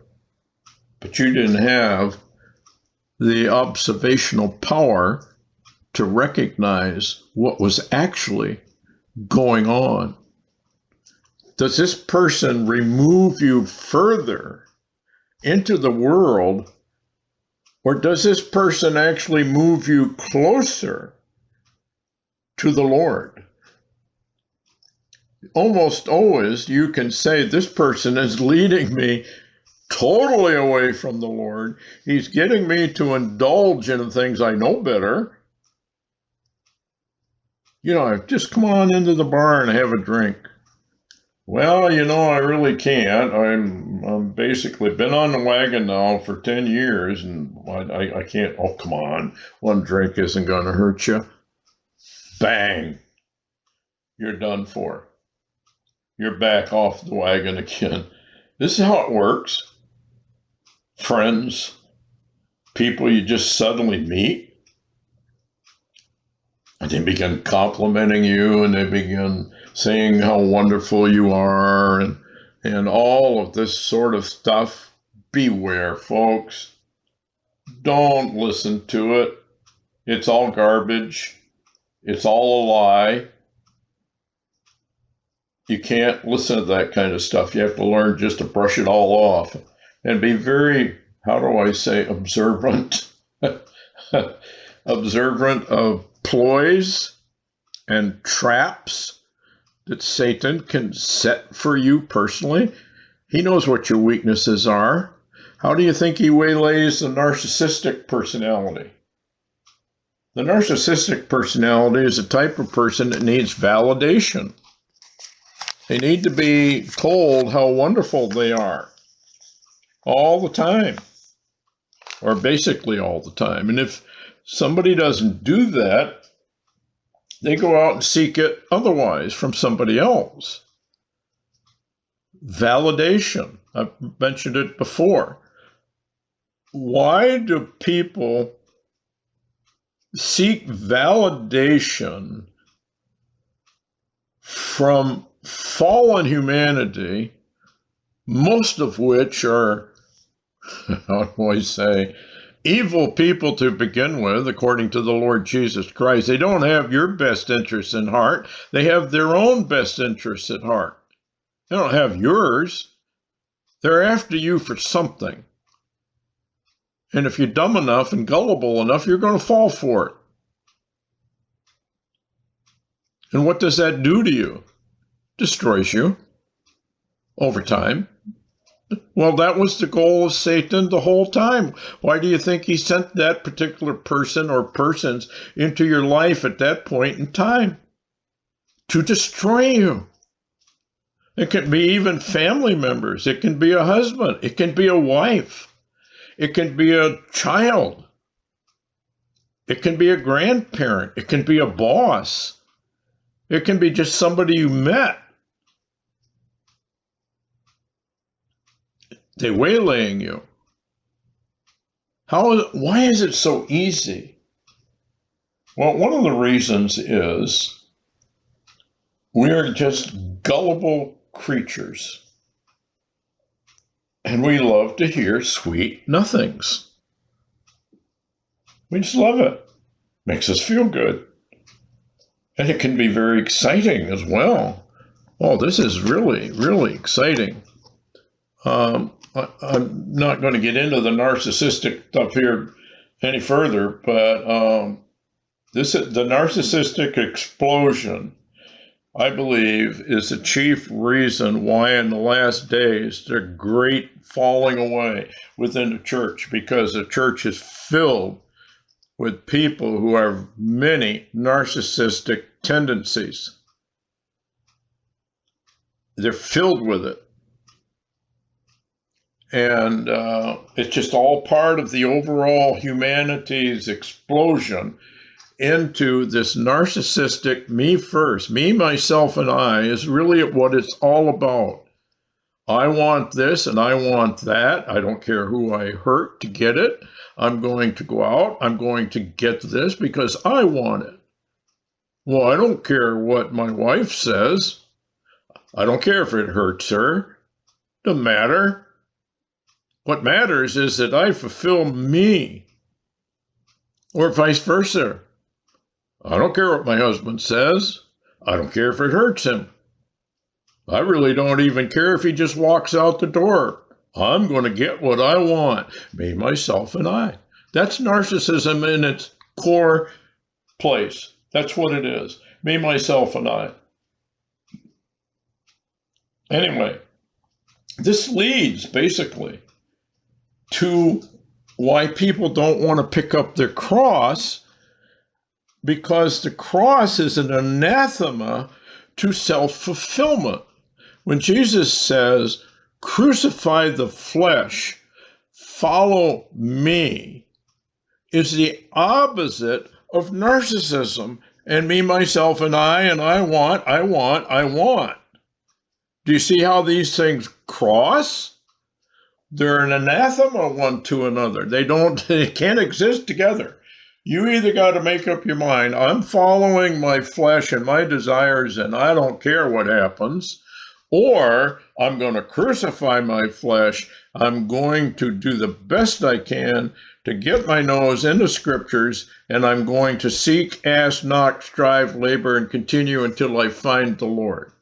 [SPEAKER 1] But you didn't have the observational power to recognize what was actually going on. Does this person remove you further into the world, or does this person actually move you closer to the Lord? Almost always you can say, this person is leading me totally away from the Lord. He's getting me to indulge in things I know better. Just come on into the bar and have a drink. Well, I really can't. I'm basically been on the wagon now for 10 years, and I can't. Oh, come on. One drink isn't going to hurt you. Bang. You're done for. You're back off the wagon again. This is how it works. Friends, people you just suddenly meet, and they begin complimenting you, and they begin saying how wonderful you are, and all of this sort of stuff. Beware, folks. Don't listen to it. It's all garbage. It's all a lie. You can't listen to that kind of stuff. You have to learn just to brush it all off and be very, how do I say, observant, observant of ploys and traps that Satan can set for you personally. He knows what your weaknesses are. How do you think he waylays the narcissistic personality? The narcissistic personality is a type of person that needs validation. They need to be told how wonderful they are all the time, or basically all the time. And if somebody doesn't do that, they go out and seek it otherwise from somebody else. Validation. I've mentioned it before. Why do people seek validation from fallen humanity, most of which are, how do I say, evil people to begin with, according to the Lord Jesus Christ. They don't have your best interests in heart. They have their own best interests at heart. They don't have yours. They're after you for something. And if you're dumb enough and gullible enough, you're going to fall for it. And what does that do to you? Destroys you over time. Well, that was the goal of Satan the whole time. Why do you think he sent that particular person or persons into your life at that point in time? To destroy you. It can be even family members. It can be a husband. It can be a wife. It can be a child. It can be a grandparent. It can be a boss. It can be just somebody you met. They're waylaying you. Why is it so easy? Well, one of the reasons is we are just gullible creatures. And we love to hear sweet nothings. We just love it. Makes us feel good. And it can be very exciting as well. Oh, this is really, really exciting. I'm not going to get into the narcissistic stuff here any further, but the narcissistic explosion, I believe, is the chief reason why in the last days there's great falling away within the church, because the church is filled with people who have many narcissistic tendencies. They're filled with it. And it's just all part of the overall humanity's explosion into this narcissistic me first, me, myself, and I is really what it's all about. I want this and I want that. I don't care who I hurt to get it. I'm going to go out. I'm going to get this because I want it. Well, I don't care what my wife says. I don't care if it hurts her. Doesn't matter. What matters is that I fulfill me, or vice versa. I don't care what my husband says. I don't care if it hurts him. I really don't even care if he just walks out the door. I'm going to get what I want, me, myself, and I. That's narcissism in its core place. That's what it is, me, myself, and I. Anyway, this leads basically to why people don't want to pick up their cross, because the cross is an anathema to self-fulfillment. When Jesus says, crucify the flesh, follow me, is the opposite of narcissism and me, myself, and I want. Do you see how these things cross? They're an anathema one to another. They can't exist together. You either got to make up your mind, I'm following my flesh and my desires and I don't care what happens, or I'm going to crucify my flesh. I'm going to do the best I can to get my nose in the scriptures, and I'm going to seek, ask, knock, strive, labor, and continue until I find the Lord.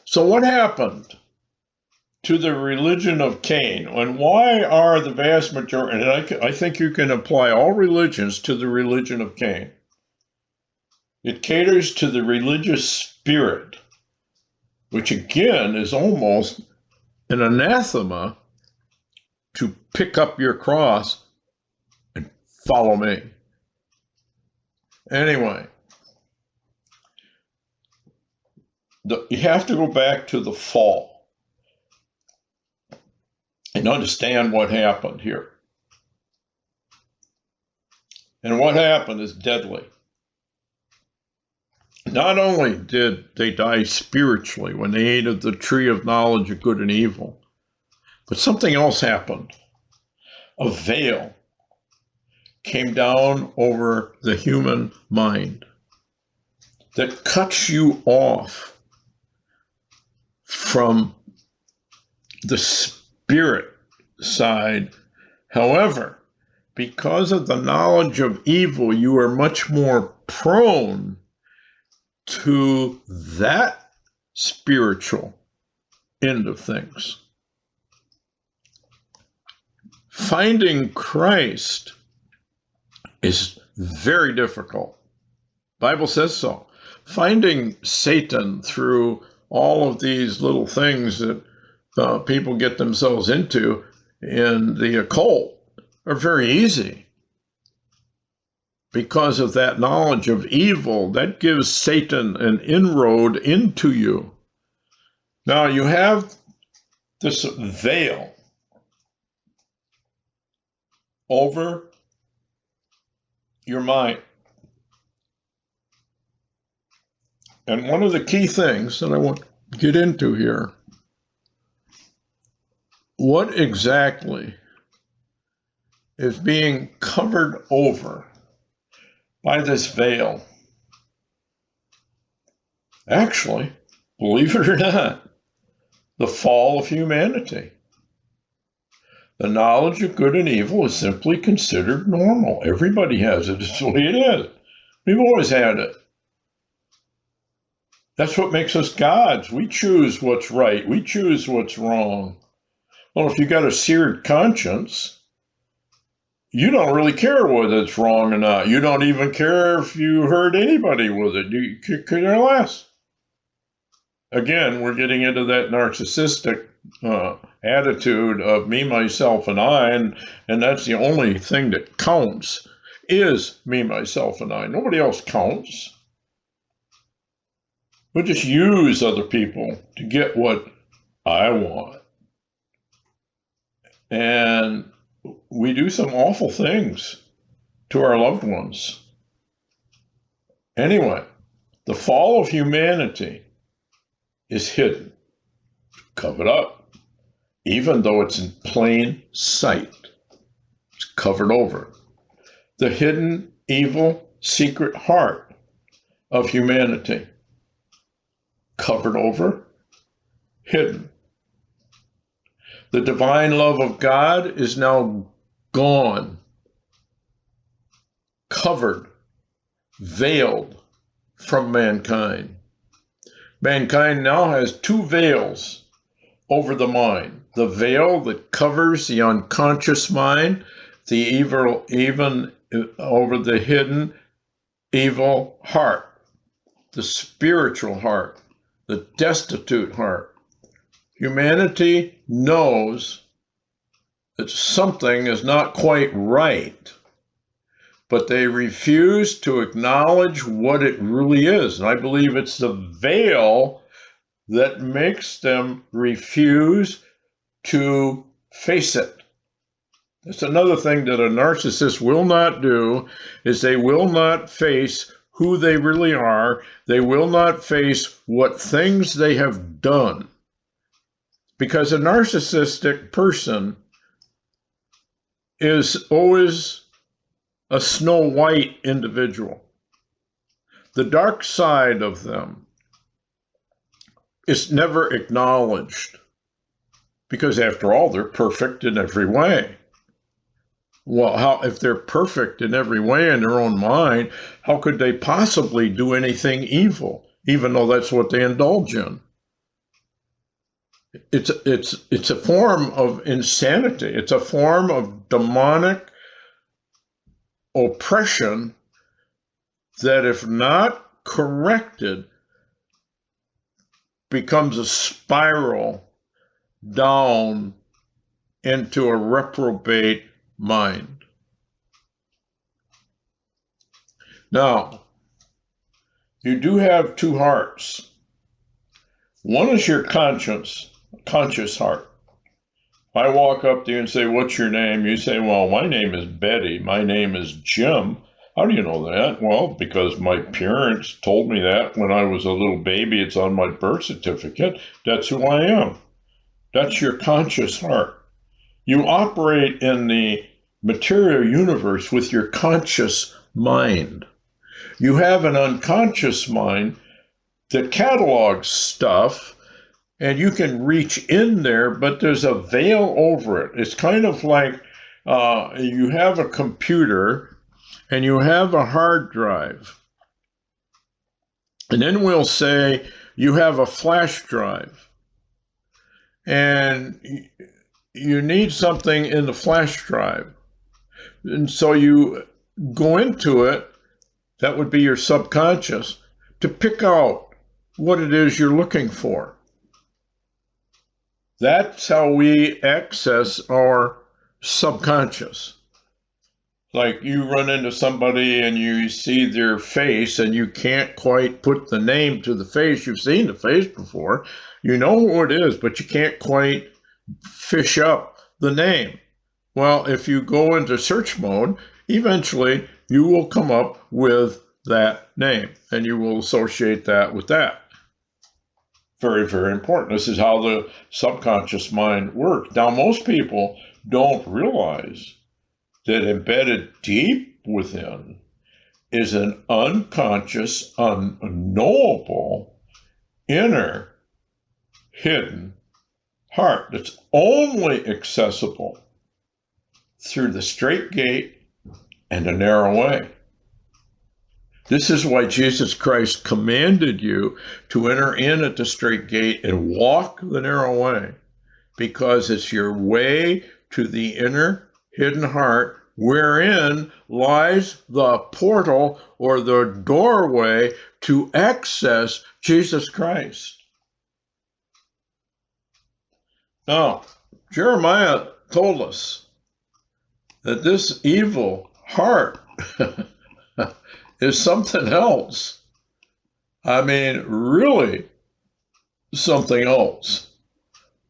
[SPEAKER 1] So what happened to the religion of Cain? And why are the vast majority, and I think you can apply all religions to the religion of Cain. It caters to the religious spirit, which again is almost an anathema to pick up your cross and follow me. Anyway, you have to go back to the fall and understand what happened here. And what happened is deadly. Not only did they die spiritually when they ate of the tree of knowledge of good and evil, but something else happened. A veil came down over the human mind that cuts you off from the spirit side However, because of the knowledge of evil, you are much more prone to that spiritual end of things. Finding Christ is very difficult. The Bible says so. Finding Satan through all of these little things that people get themselves into in the occult are very easy. Because of that knowledge of evil, that gives Satan an inroad into you. Now you have this veil over your mind. And one of the key things that I want to get into here, what exactly is being covered over by this veil? Actually, believe it or not, the fall of humanity. The knowledge of good and evil is simply considered normal. Everybody has it. It's the way it is. We've always had it. That's what makes us gods. We choose what's right. We choose what's wrong. Well, if you got a seared conscience, you don't really care whether it's wrong or not. You don't even care if you hurt anybody with it. You could care less. Again, we're getting into that narcissistic attitude of me, myself, and I, and that's the only thing that counts is me, myself, and I. Nobody else counts. We just use other people to get what I want. And we do some awful things to our loved ones. Anyway, the fall of humanity is hidden, covered up, even though it's in plain sight. It's covered over. The hidden, evil, secret heart of humanity, covered over, hidden. The divine love of God is now gone, covered, veiled from mankind. Mankind now has two veils over the mind. The veil that covers the unconscious mind, the evil, even over the hidden evil heart, the spiritual heart, the destitute heart. Humanity knows that something is not quite right, but they refuse to acknowledge what it really is. And I believe it's the veil that makes them refuse to face it. That's another thing that a narcissist will not do, is they will not face who they really are. They will not face what things they have done. Because a narcissistic person is always a Snow White individual. The dark side of them is never acknowledged, because after all, they're perfect in every way. Well, if they're perfect in every way in their own mind, how could they possibly do anything evil, even though that's what they indulge in? It's a form of insanity. It's a form of demonic oppression that, if not corrected, becomes a spiral down into a reprobate mind. Now, you do have two hearts. One is your conscious heart. If I walk up to you and say, "What's your name?" You say, "Well, my name is Betty. My name is Jim." How do you know that? Well, because my parents told me that when I was a little baby. It's on my birth certificate. That's who I am. That's your conscious heart. You operate in the material universe with your conscious mind. You have an unconscious mind that catalogs stuff, and you can reach in there, but there's a veil over it. It's kind of like You have a computer and you have a hard drive. And then we'll say you have a flash drive. And you need something in the flash drive. And so you go into it, that would be your subconscious, to pick out what it is you're looking for. That's how we access our subconscious. Like you run into somebody and you see their face and you can't quite put the name to the face. You've seen the face before. You know who it is, but you can't quite fish up the name. Well, if you go into search mode, eventually you will come up with that name and you will associate that with that. Very, very important. This is how the subconscious mind works. Now, most people don't realize that embedded deep within is an unconscious, unknowable, inner, hidden heart that's only accessible through the straight gate and a narrow way. This is why Jesus Christ commanded you to enter in at the straight gate and walk the narrow way, because it's your way to the inner hidden heart, wherein lies the portal or the doorway to access Jesus Christ. Now, Jeremiah told us that this evil heart is something else. I mean, really something else.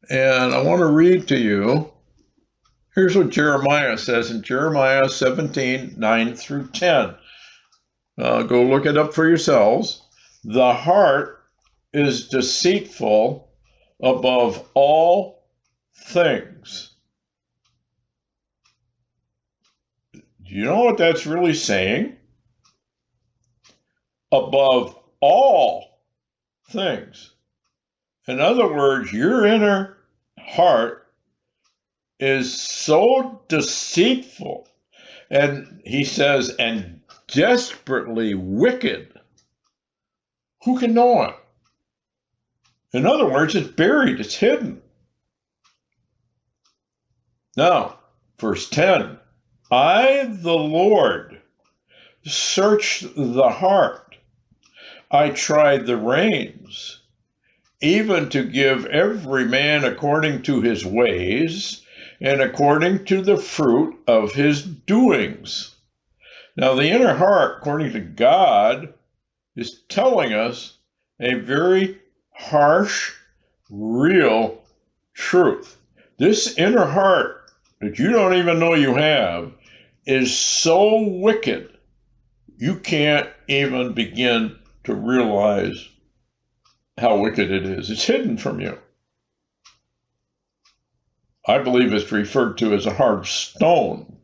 [SPEAKER 1] And I want to read to you. Here's what Jeremiah says in Jeremiah 17, 9 through 10. Go look it up for yourselves. The heart is deceitful above all things. Do you know what that's really saying? Above all things. In other words, your inner heart is so deceitful, and he says, and desperately wicked. Who can know it? In other words, it's buried, it's hidden. Now, verse 10, I, the Lord, searched the heart. I tried the reins, even to give every man according to his ways and according to the fruit of his doings. Now, the inner heart, according to God, is telling us a very harsh, real truth. This inner heart that you don't even know you have is so wicked, you can't even begin to realize how wicked it is. It's hidden from you. I believe it's referred to as a heart of stone,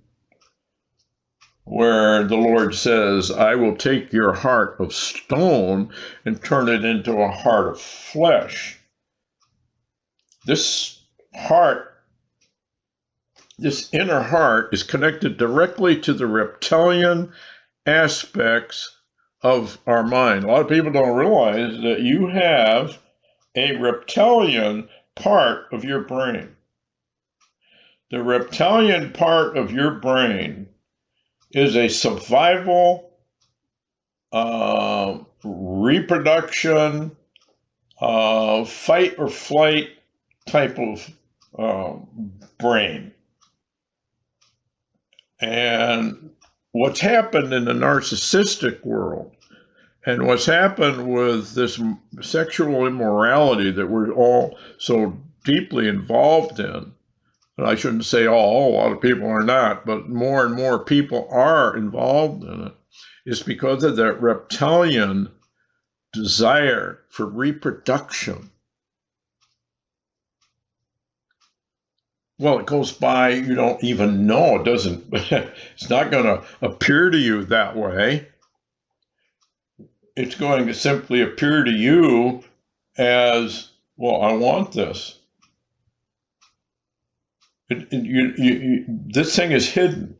[SPEAKER 1] where the Lord says, I will take your heart of stone and turn it into a heart of flesh. This heart, this inner heart, is connected directly to the reptilian aspects of our mind. A lot of people don't realize that you have a reptilian part of your brain. The reptilian part of your brain is a survival, reproduction, fight or flight type of brain. And what's happened in the narcissistic world and what's happened with this sexual immorality that we're all so deeply involved in, and I shouldn't say all, a lot of people are not, but more and more people are involved in it, is because of that reptilian desire for reproduction. Well, it goes by, you don't even know. It doesn't, it's not going to appear to you that way. It's going to simply appear to you as, well, I want this. This thing is hidden.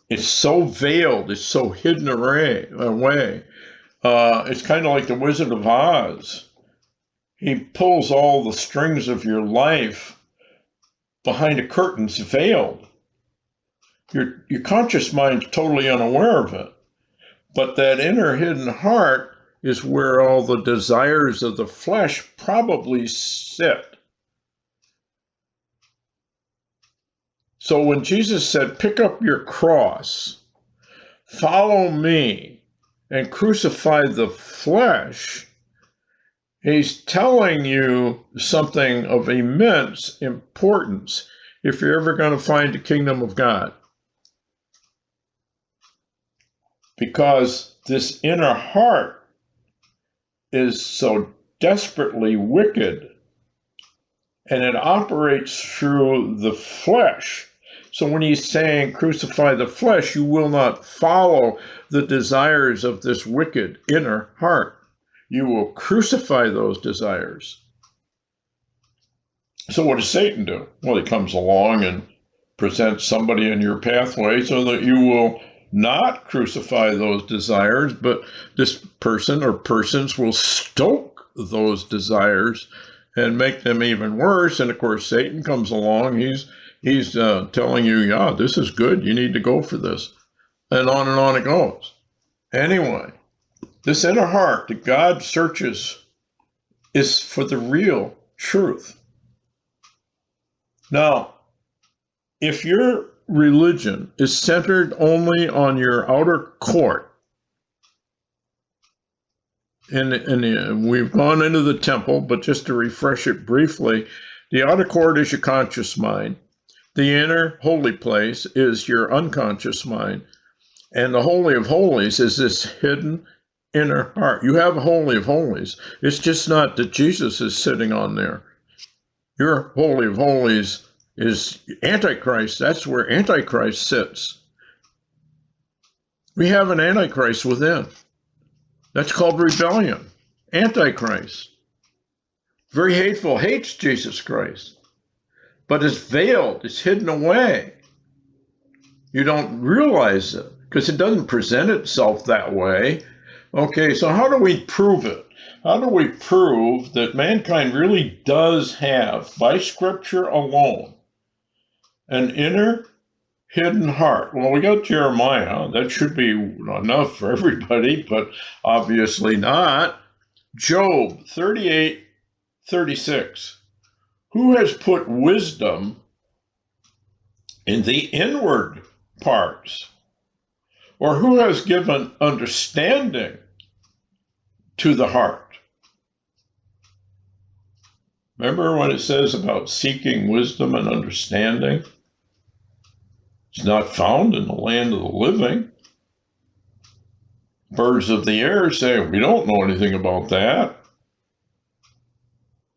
[SPEAKER 1] It's so veiled. It's so hidden away. It's kind of like the Wizard of Oz. He pulls all the strings of your life behind a curtain's veiled. Your conscious mind's totally unaware of it. But that inner hidden heart is where all the desires of the flesh probably sit. So when Jesus said, pick up your cross, follow me, and crucify the flesh, he's telling you something of immense importance if you're ever going to find the kingdom of God. Because this inner heart is so desperately wicked, and it operates through the flesh. So when he's saying crucify the flesh, you will not follow the desires of this wicked inner heart. You will crucify those desires. So what does Satan do? Well, he comes along and presents somebody in your pathway so that you will not crucify those desires, but this person or persons will stoke those desires and make them even worse. And of course, Satan comes along. He's telling you, yeah, this is good. You need to go for this. And on it goes. Anyway, this inner heart that God searches is for the real truth. Now, if your religion is centered only on your outer court, and we've gone into the temple, but just to refresh it briefly, the outer court is your conscious mind. The inner holy place is your unconscious mind. And the Holy of Holies is this hidden inner heart. You have a Holy of Holies. It's just not that Jesus is sitting on there. Your Holy of Holies is Antichrist. That's where Antichrist sits. We have an Antichrist within. That's called rebellion. Antichrist. Very hateful, hates Jesus Christ. But it's veiled, it's hidden away. You don't realize it because it doesn't present itself that way. Okay, so how do we prove it? How do we prove that mankind really does have, by Scripture alone, an inner hidden heart? Well, we got Jeremiah. That should be enough for everybody, but obviously not. Job 38:36. Who has put wisdom in the inward parts? Or who has given understanding to the heart? Remember when it says about seeking wisdom and understanding? It's not found in the land of the living. Birds of the air say, we don't know anything about that.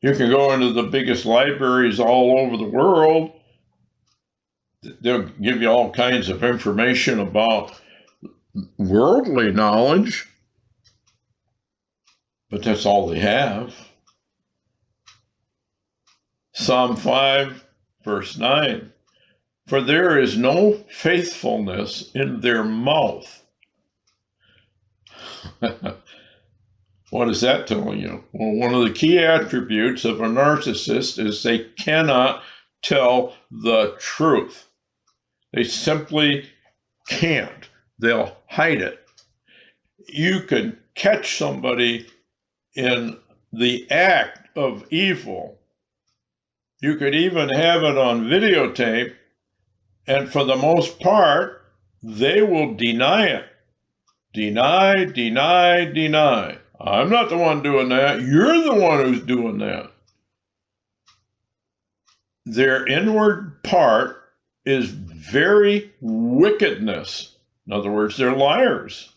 [SPEAKER 1] You can go into the biggest libraries all over the world. They'll give you all kinds of information about worldly knowledge, but that's all they have. Psalm 5, verse 9. For there is no faithfulness in their mouth. What is that telling you? Well, one of the key attributes of a narcissist is they cannot tell the truth. They simply can't. They'll hide it. You can catch somebody in the act of evil. You could even have it on videotape, and for the most part, they will deny it. Deny, deny, deny. I'm not the one doing that. You're the one who's doing that. Their inward part is very wickedness. In other words, they're liars.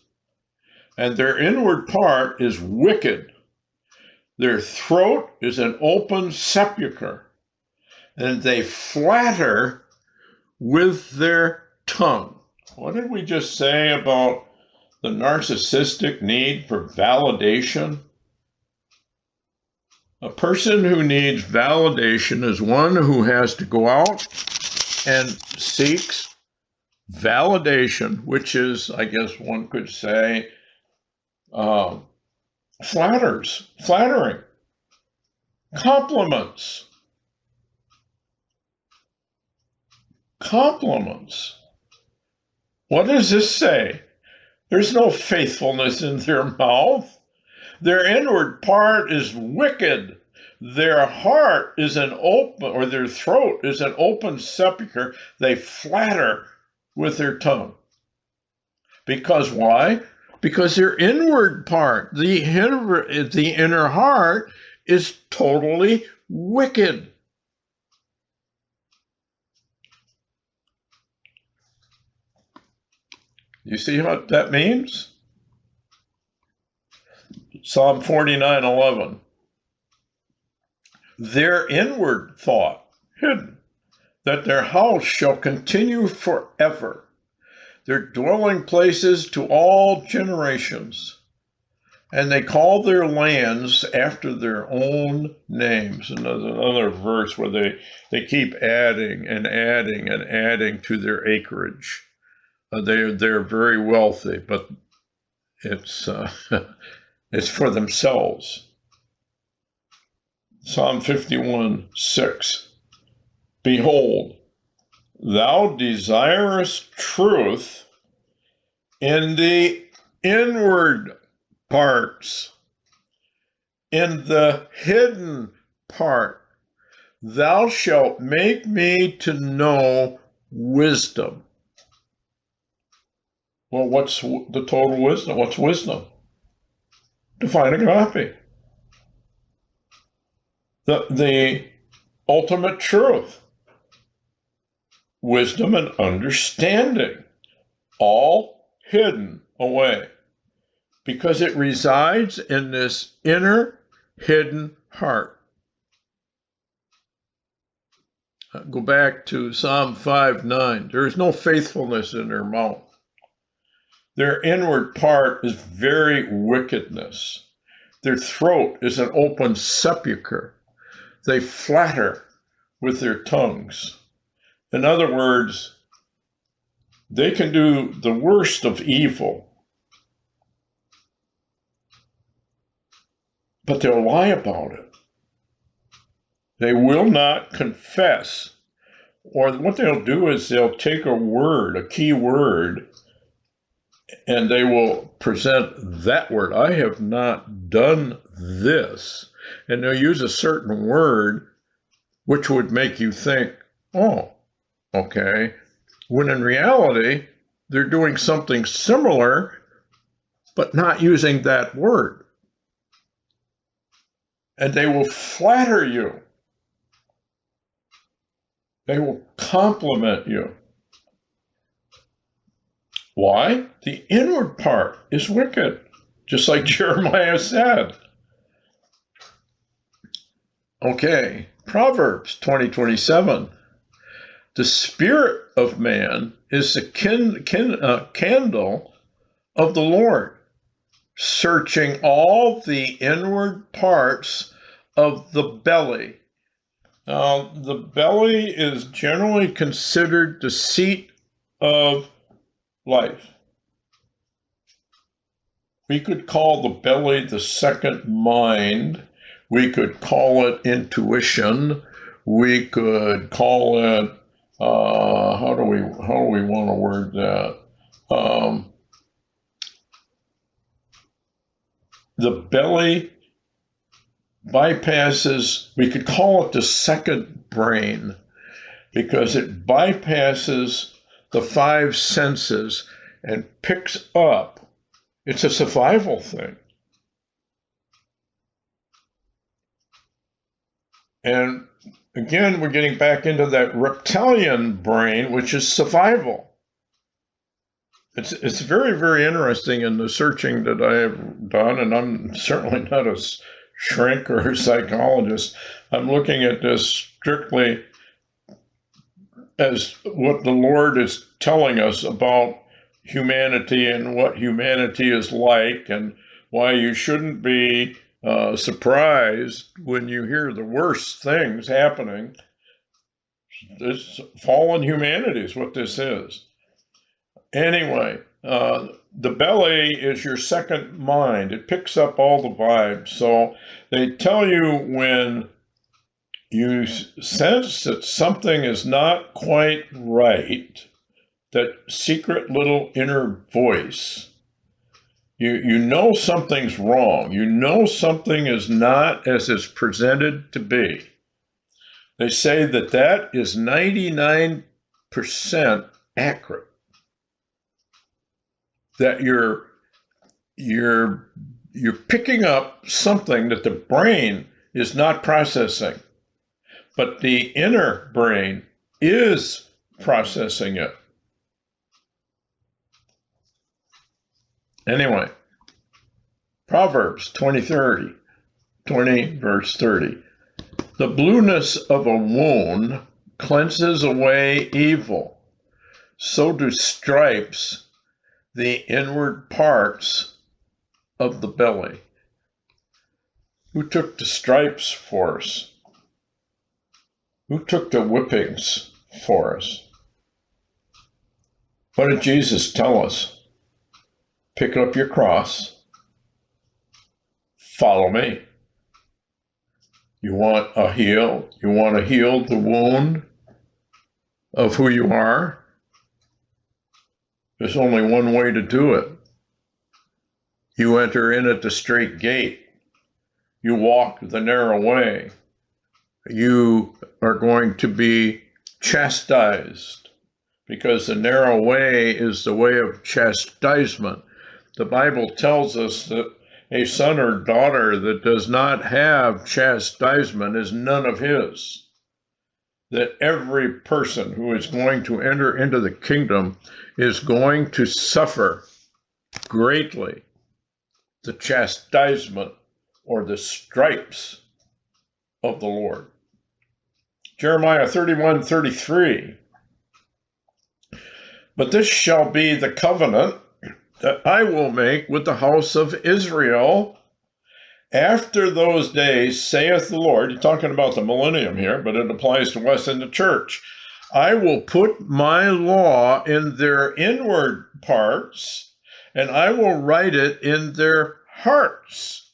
[SPEAKER 1] And their inward part is wicked. Their throat is an open sepulcher. And they flatter with their tongue. What did we just say about the narcissistic need for validation? A person who needs validation is one who has to go out and seeks validation, which is, I guess one could say, flattering, compliments. What does this say? There's no faithfulness in their mouth. Their inward part is wicked. Their heart is an open, or their throat is an open sepulcher. They flatter with their tongue. Because why? Because their inward part, the inner heart, is totally wicked. You see what that means? Psalm 49:11. Their inward thought, hidden, that their house shall continue forever, their dwelling places to all generations, and they call their lands after their own names. And there's another verse where they keep adding and adding and adding to their acreage. They're very wealthy, but it's it's for themselves. Psalm 51:6. Behold, thou desirest truth in the inward parts, in the hidden part. Thou shalt make me to know wisdom. Well, what's the total wisdom? What's wisdom? Define agape. The ultimate truth. Wisdom and understanding. All hidden away. Because it resides in this inner hidden heart. Go back to Psalm 5:9. There is no faithfulness in their mouth. Their inward part is very wickedness. Their throat is an open sepulcher. They flatter with their tongues. In other words, they can do the worst of evil, but they'll lie about it. They will not confess. Or what they'll do is they'll take a word, a key word, and they will present that word. I have not done this. And they'll use a certain word which would make you think, oh, okay. When in reality, they're doing something similar, but not using that word. And they will flatter you. They will compliment you. Why? The inward part is wicked, just like Jeremiah said. Okay, Proverbs 20:27. The spirit of man is the candle of the Lord, searching all the inward parts of the belly. Now, the belly is generally considered the seat of life. We could call the belly the second mind. We could call it intuition. We could call it, how do we want to word that? The belly bypasses, we could call it the second brain, because it bypasses the five senses and picks up. It's a survival thing. And again, we're getting back into that reptilian brain, which is survival. It's very, very interesting in the searching that I have done, and I'm certainly not a shrink or a psychologist. I'm looking at this strictly as what the Lord is telling us about humanity and what humanity is like, and why you shouldn't be surprised when you hear the worst things happening. It's fallen humanity is what this is. Anyway, the belly is your second mind. It picks up all the vibes. So they tell you when you sense that something is not quite right, that secret little inner voice, you know something's wrong. You know something is not as it's presented to be. They say that that is 99% accurate. That you're picking up something that the brain is not processing, but the inner brain is processing it. Anyway, Proverbs 20 verse 30. The blueness of a wound cleanses away evil. So do stripes the inward parts of the belly. Who took the stripes for us? Who took the whippings for us? What did Jesus tell us? Pick up your cross. Follow me. You want to heal the wound of who you are? There's only one way to do it. You enter in at the straight gate. You walk the narrow way. You are going to be chastised because the narrow way is the way of chastisement. The Bible tells us that a son or daughter that does not have chastisement is none of his. That every person who is going to enter into the kingdom is going to suffer greatly the chastisement or the stripes of the Lord. Jeremiah 31:33. But this shall be the covenant that I will make with the house of Israel after those days, saith the Lord. He's talking about the millennium here, but it applies to us in the church. I will put my law in their inward parts, and I will write it in their hearts.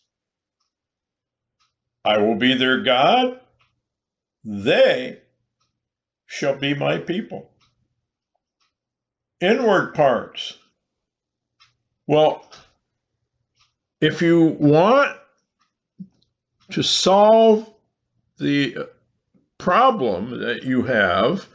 [SPEAKER 1] I will be their God. They shall be my people. Inward parts. Well, if you want to solve the problem that you have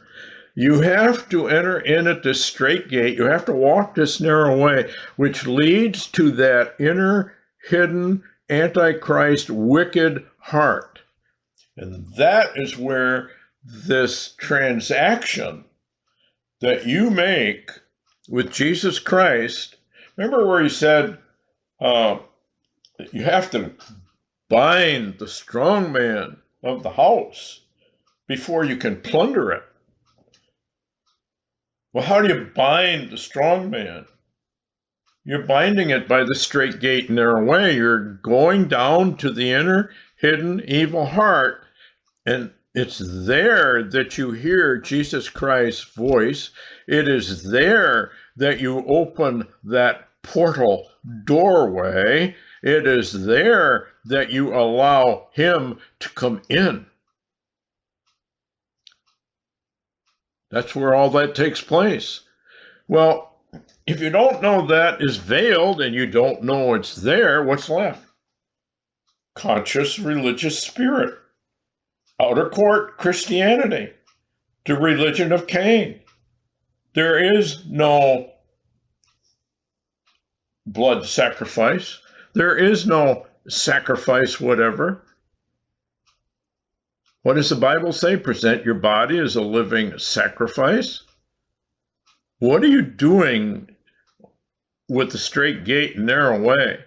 [SPEAKER 1] to enter in at this straight gate. You have to walk this narrow way, which leads to that inner, hidden, antichrist, wicked heart. And that is where this transaction that you make with Jesus Christ, remember where he said, you have to bind the strong man of the house before you can plunder it. Well, how do you bind the strong man? You're binding it by the straight gate and narrow way. You're going down to the inner, hidden, evil heart, and it's there that you hear Jesus Christ's voice. It is there that you open that portal doorway. It is there that you allow him to come in. That's where all that takes place. Well, if you don't know that is veiled and you don't know it's there, what's left? Conscious religious spirit. Outer court Christianity. The religion of Cain. There is no blood sacrifice. There is no sacrifice whatever. What does the Bible say? Present your body as a living sacrifice. What are you doing with the straight gate and narrow way?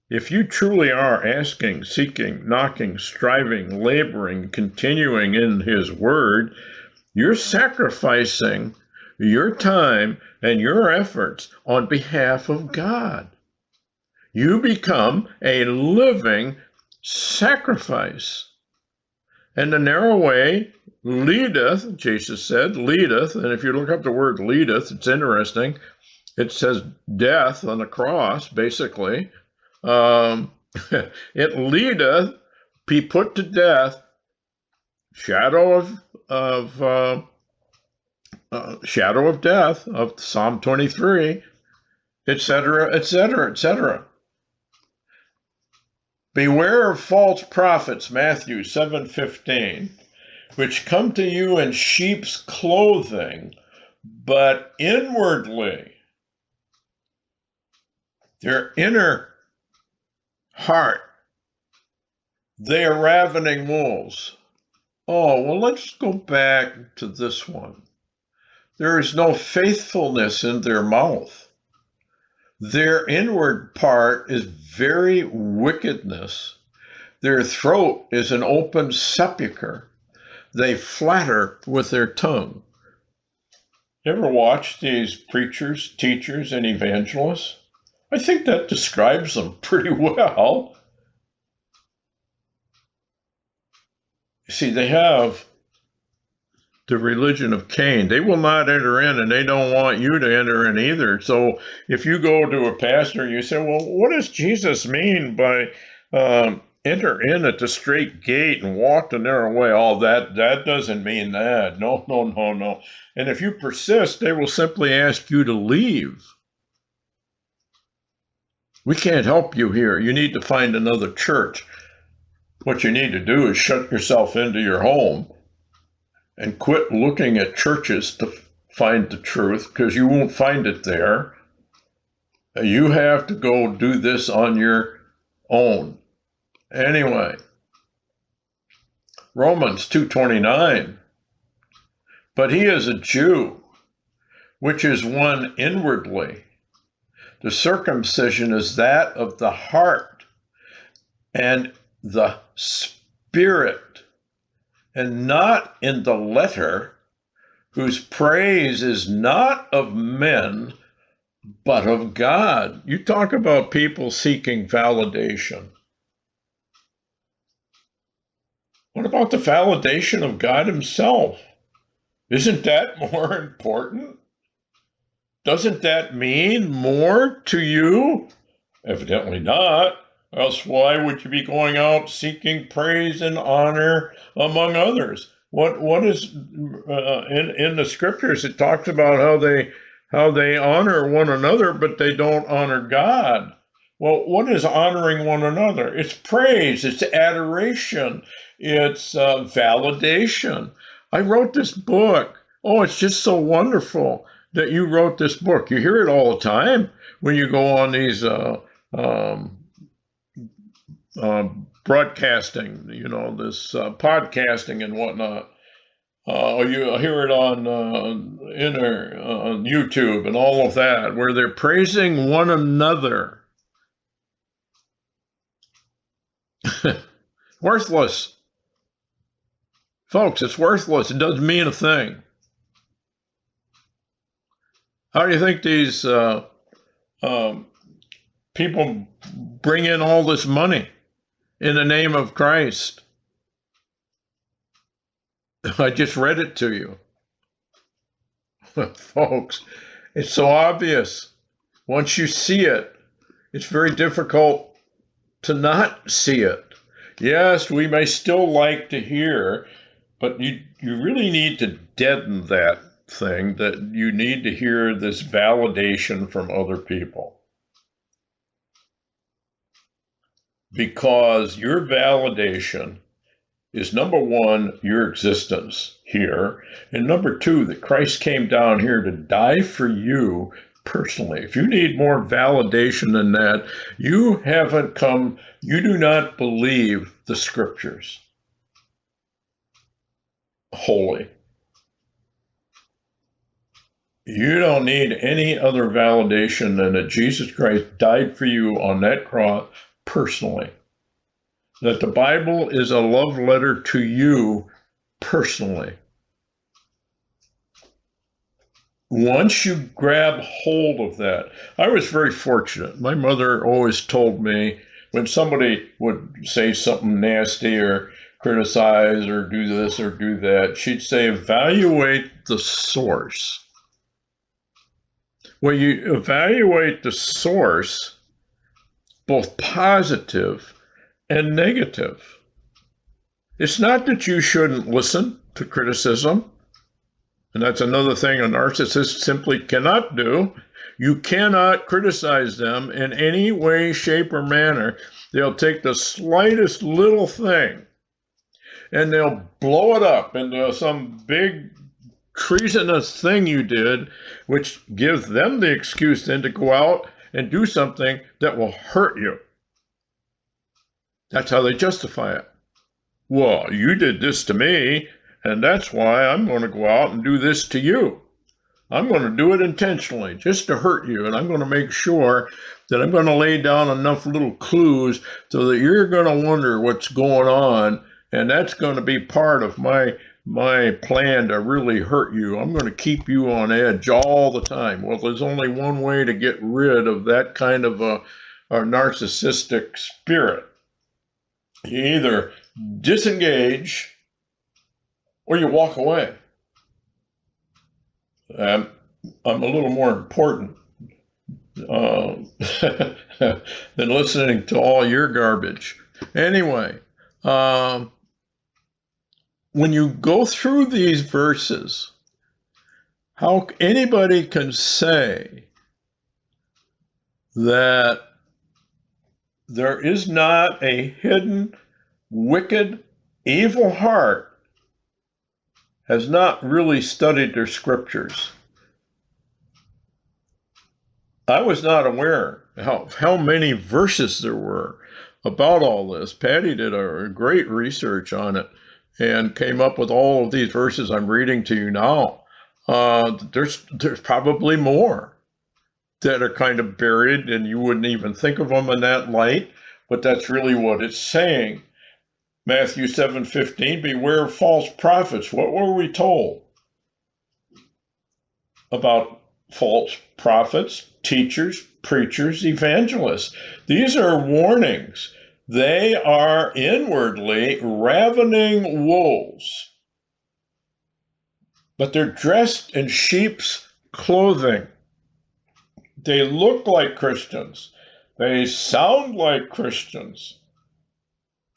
[SPEAKER 1] If you truly are asking, seeking, knocking, striving, laboring, continuing in his word, you're sacrificing your time and your efforts on behalf of God. You become a living sacrifice. And the narrow way leadeth, Jesus said, leadeth. And if you look up the word leadeth, it's interesting. It says death on the cross, basically. It leadeth, be put to death, shadow of death of Psalm 23, etc., etc., etc. Beware of false prophets, Matthew 7:15, which come to you in sheep's clothing, but inwardly, their inner heart, they are ravening wolves. Oh, well, let's go back to this one. There is no faithfulness in their mouth. Their inward part is very wickedness. Their throat is an open sepulchre. They flatter with their tongue. You ever watch these preachers, teachers, and evangelists? I think that describes them pretty well. You see, they have the religion of Cain. They will not enter in, and they don't want you to enter in either. So if you go to a pastor and you say, well, what does Jesus mean by enter in at the straight gate and walk the narrow way? Oh, that doesn't mean that. No, no, no, no. And if you persist, they will simply ask you to leave. We can't help you here. You need to find another church. What you need to do is shut yourself into your home and quit looking at churches to find the truth, because you won't find it there. You have to go do this on your own. Anyway, Romans 2:29. But he is a Jew, which is one inwardly. The circumcision is that of the heart and the spirit, and not in the letter, whose praise is not of men, but of God. You talk about people seeking validation. What about the validation of God himself? Isn't that more important? Doesn't that mean more to you? Evidently not. Else why would you be going out seeking praise and honor among others? What is in the scriptures? It talks about how they honor one another, but they don't honor God. Well, what is honoring one another? It's praise, it's adoration, it's validation. I wrote this book. Oh, it's just so wonderful that you wrote this book. You hear it all the time when you go on these broadcasting, this podcasting and whatnot. You hear it on on YouTube and all of that, where they're praising one another. Worthless. Folks, it's worthless. It doesn't mean a thing. How do you think these people bring in all this money in the name of Christ? I just read it to you. Folks, it's so obvious. Once you see it, it's very difficult to not see it. Yes, we may still like to hear, but you really need to deaden that thing, that you need to hear this validation from other people. Because your validation is, number one, your existence here, and number two, that Christ came down here to die for you personally. If you need more validation than that, you do not believe the scriptures wholly. You don't need any other validation than that Jesus Christ died for you on that cross personally. That the Bible is a love letter to you personally. once you grab hold of that, I was very fortunate. My mother always told me when somebody would say something nasty or criticize or do this or do that, she'd say, evaluate the source. When you evaluate the source, both positive and negative, it's not that you shouldn't listen to criticism. And that's another thing a narcissist simply cannot do. You cannot criticize them in any way, shape, or manner. They'll take the slightest little thing and they'll blow it up into some big treasonous thing you did, which gives them the excuse then to go out and do something that will hurt you. That's how they justify it. Well, you did this to me, and that's why I'm going to go out and do this to you. I'm going to do it intentionally, just to hurt you, and I'm going to make sure that I'm going to lay down enough little clues so that you're going to wonder what's going on, and that's going to be part of my plan to really hurt you. I'm going to keep you on edge all the time. Well, there's only one way to get rid of that kind of a narcissistic spirit. You either disengage or you walk away. I'm a little more important than listening to all your garbage. Anyway, when you go through these verses, how anybody can say that there is not a hidden, wicked, evil heart has not really studied their scriptures. I was not aware how many verses there were about all this. Patty did a great research on it and came up with all of these verses I'm reading to you now. There's probably more that are kind of buried and you wouldn't even think of them in that light, but that's really what it's saying. Matthew 7:15, beware of false prophets. What were we told about false prophets, teachers, preachers, evangelists? These are warnings. They are inwardly ravening wolves, but they're dressed in sheep's clothing. They look like Christians. They sound like Christians.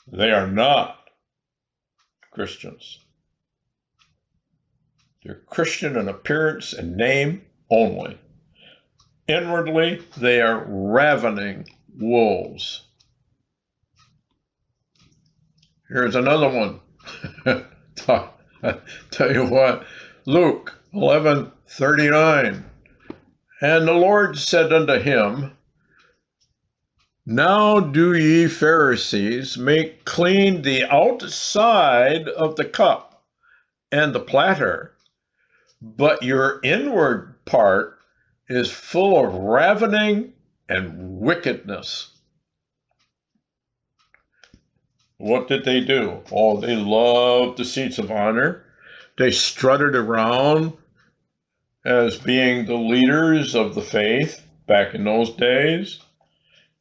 [SPEAKER 1] They are not Christians. They're Christian in appearance and name only. Inwardly, they are ravening wolves. Here's another one. Tell you what, Luke 11:39. And the Lord said unto him, now do ye Pharisees make clean the outside of the cup and the platter, but your inward part is full of ravening and wickedness. What did they do? Oh, they loved the seats of honor. They strutted around as being the leaders of the faith back in those days.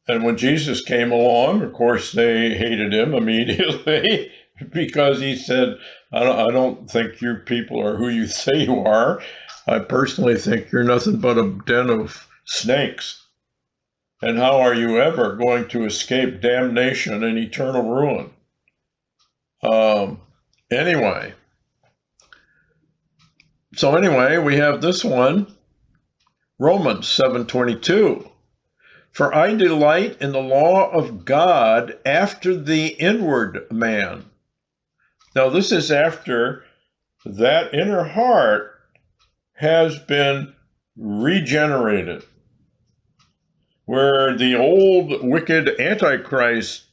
[SPEAKER 1] And when Jesus came along, of course, they hated him immediately because he said, I don't think you people are who you say you are. I personally think you're nothing but a den of snakes. And how are you ever going to escape damnation and eternal ruin? Anyway, we have this one, Romans 7:22. For I delight in the law of God after the inward man. Now, this is after that inner heart has been regenerated, where the old wicked Antichrist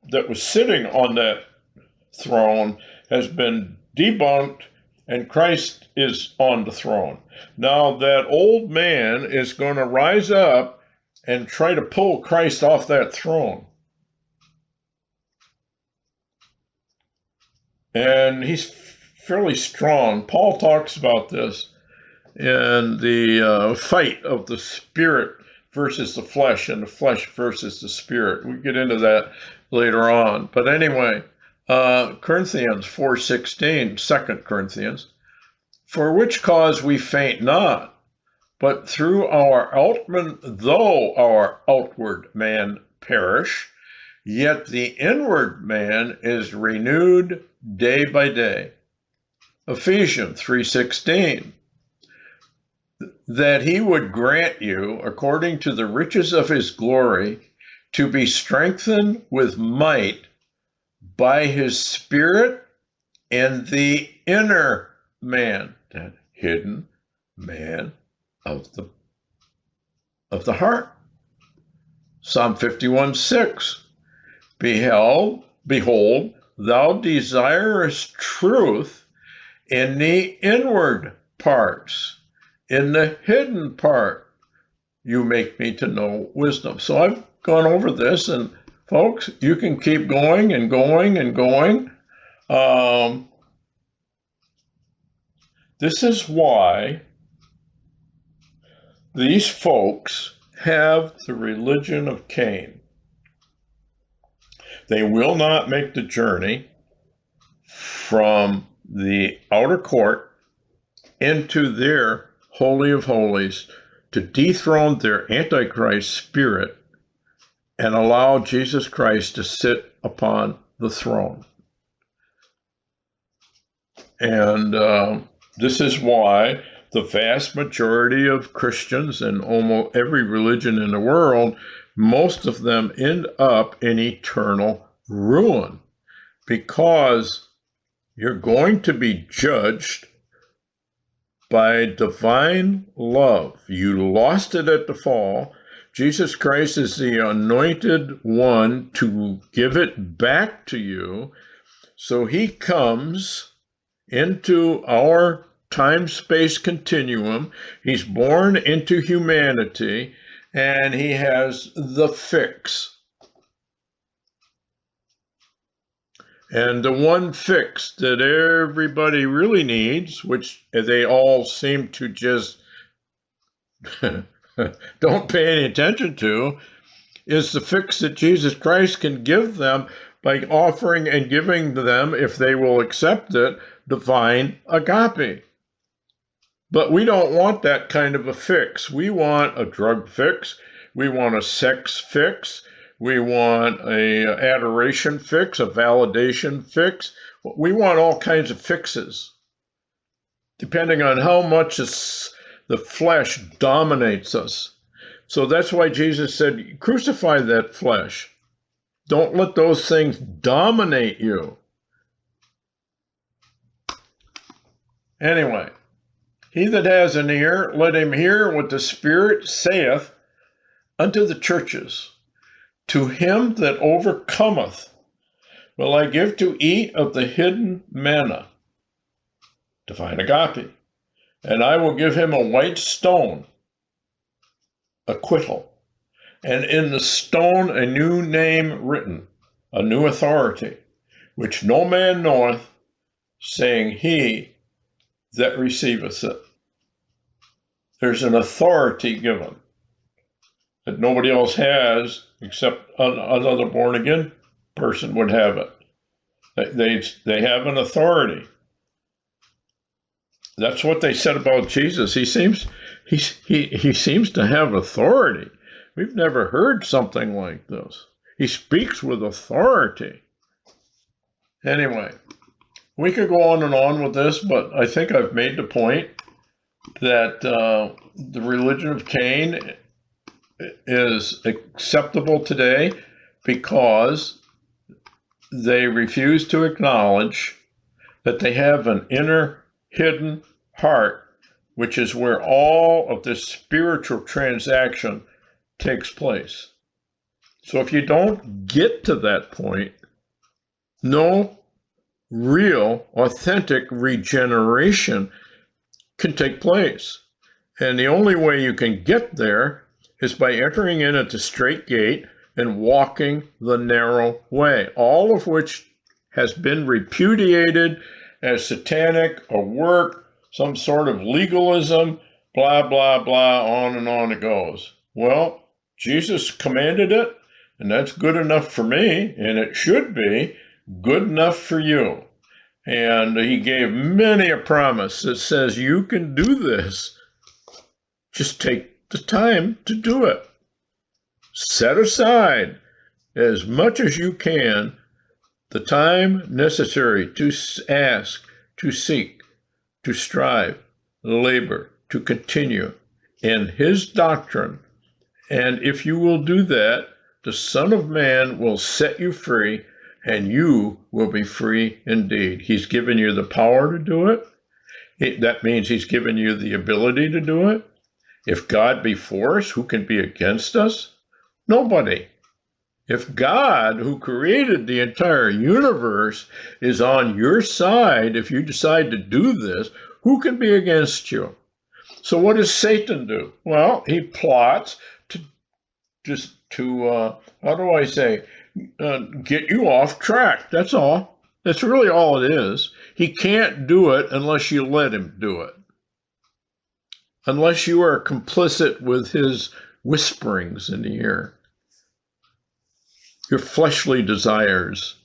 [SPEAKER 1] that was sitting on that throne has been debunked and Christ is on the throne. Now, that old man is going to rise up and try to pull Christ off that throne. And he's fairly strong. Paul talks about this in the fight of the spirit versus the flesh and the flesh versus the spirit. We get into that later on. But anyway, Corinthians 4:16, 2 Corinthians, for which cause we faint not, but through though our outward man perish, yet the inward man is renewed day by day. Ephesians 3:16, that he would grant you, according to the riches of his glory, to be strengthened with might by his Spirit in the inner man, that hidden man of the heart. Psalm 51:6, behold, thou desirest truth in the inward parts. In the hidden part, you make me to know wisdom. So I've gone over this, and folks, you can keep going and going and going. This is why these folks have the religion of Cain. They will not make the journey from the outer court into their Holy of Holies to dethrone their Antichrist spirit and allow Jesus Christ to sit upon the throne. And this is why the vast majority of Christians in almost every religion in the world, most of them end up in eternal ruin, because you're going to be judged by divine love. You lost it at the fall. Jesus Christ is the anointed one to give it back to you. So he comes into our time-space continuum. He's born into humanity, and he has the fix. And the one fix that everybody really needs, which they all seem to just don't pay any attention to, is the fix that Jesus Christ can give them by offering and giving them, if they will accept it, divine agape. But we don't want that kind of a fix. We want a drug fix. We want a sex fix. We want a adoration fix, a validation fix. We want all kinds of fixes, depending on how much the flesh dominates us. So that's why Jesus said, crucify that flesh. Don't let those things dominate you. Anyway, he that has an ear, let him hear what the Spirit saith unto the churches. To him that overcometh will I give to eat of the hidden manna, divine agape, and I will give him a white stone, acquittal, and in the stone a new name written, a new authority, which no man knoweth, saying he that receiveth it. There's an authority given that nobody else has, except another born-again person would have it. They have an authority. That's what they said about Jesus. He seems to have authority. We've never heard something like this. He speaks with authority. Anyway, we could go on and on with this, but I think I've made the point that the religion of Cain is acceptable today because they refuse to acknowledge that they have an inner hidden heart, which is where all of this spiritual transaction takes place. So if you don't get to that point, no real, authentic regeneration can take place. And the only way you can get there is by entering in at the straight gate and walking the narrow way, all of which has been repudiated as satanic, a work, some sort of legalism, blah, blah, blah, on it goes. Well, Jesus commanded it, and that's good enough for me, and it should be good enough for you. And he gave many a promise that says you can do this. Just take the time to do it. Set aside as much as you can the time necessary to ask, to seek, to strive, labor, to continue in his doctrine. And if you will do that, the Son of Man will set you free, and you will be free indeed. He's given you the power to do it. That means he's given you the ability to do it. If God be for us, who can be against us? Nobody. If God, who created the entire universe, is on your side, if you decide to do this, who can be against you? So what does Satan do? Well, he plots how do I say, get you off track. That's all. That's really all it is. He can't do it unless you let him do it. Unless you are complicit with his whisperings in the ear. Your fleshly desires.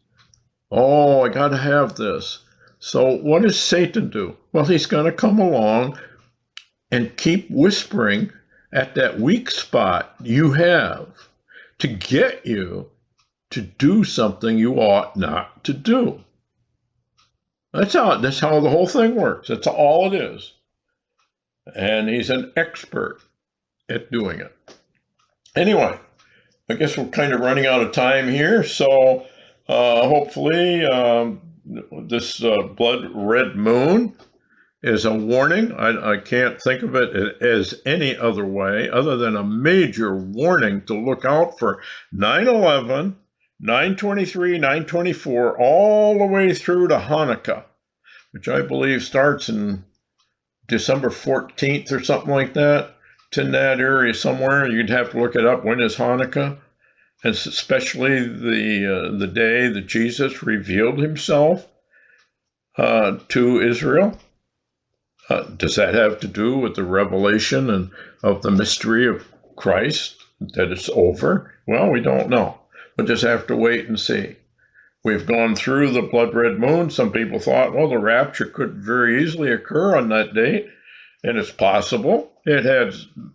[SPEAKER 1] Oh, I got to have this. So what does Satan do? Well, he's going to come along and keep whispering at that weak spot you have to get you to do something you ought not to do. That's how the whole thing works. That's all it is. And he's an expert at doing it. Anyway, I guess we're kind of running out of time here, so hopefully this blood red moon is a warning. I can't think of it as any other way other than a major warning to look out for 9/11, 9/23, 9/24, all the way through to Hanukkah, which I believe starts in December 14th or something like that. It's in that area somewhere. You'd have to look it up. When is Hanukkah? And especially the day that Jesus revealed himself to Israel. Does that have to do with the revelation and of the mystery of Christ, that it's over? Well, we don't know. We'll just have to wait and see. We've gone through the blood red moon. Some people thought, well, the rapture could very easily occur on that date, and it's possible. It had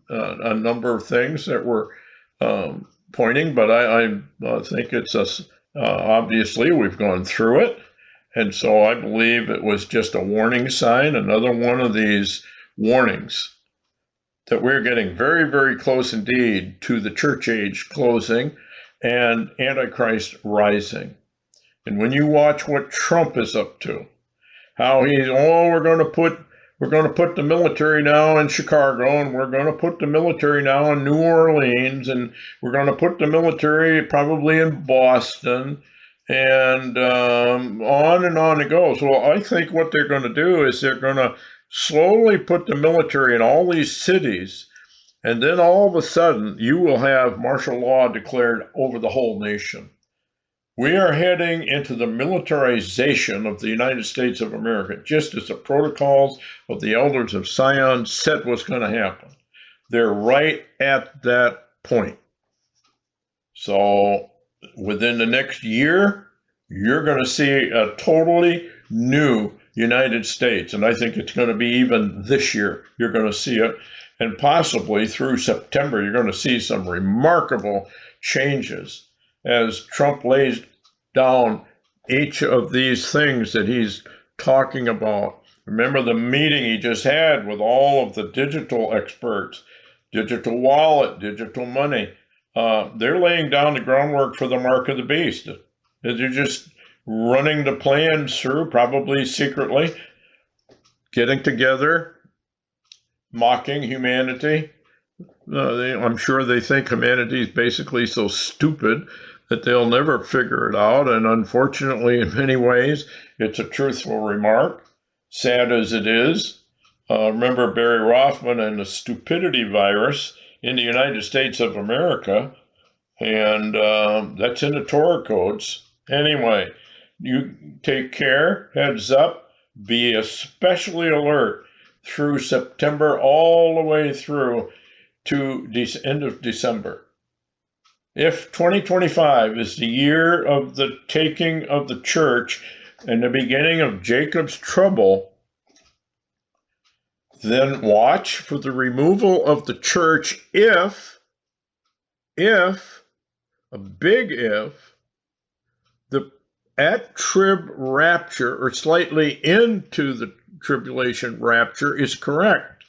[SPEAKER 1] a number of things that were pointing, but I think it's obviously we've gone through it. And so I believe it was just a warning sign, another one of these warnings that we're getting very, very close indeed to the church age closing and Antichrist rising. And when you watch what Trump is up to, how we're going to put the military now in Chicago, and we're going to put the military now in New Orleans, and we're going to put the military probably in Boston, and on it goes. Well, I think what they're going to do is they're going to slowly put the military in all these cities, and then all of a sudden you will have martial law declared over the whole nation. We are heading into the militarization of the United States of America, just as the protocols of the elders of Zion said was going to happen. They're right at that point. So within the next year, you're going to see a totally new United States. And I think it's going to be even this year, you're going to see it. And possibly through September, you're going to see some remarkable changes as Trump lays down each of these things that he's talking about. Remember the meeting he just had with all of the digital experts, digital wallet, digital money. They're laying down the groundwork for the mark of the beast. They're just running the plans through, probably secretly, getting together, mocking humanity. I'm sure they think humanity is basically so stupid that they'll never figure it out. And unfortunately, in many ways, it's a truthful remark, sad as it is. Remember Barry Rothman and the stupidity virus in the United States of America, and that's in the Torah codes. Anyway, you take care, heads up, be especially alert through September, all the way through to the end of December. If 2025 is the year of the taking of the church and the beginning of Jacob's trouble, then watch for the removal of the church if, a big if, the at-trib rapture or slightly into the tribulation rapture is correct.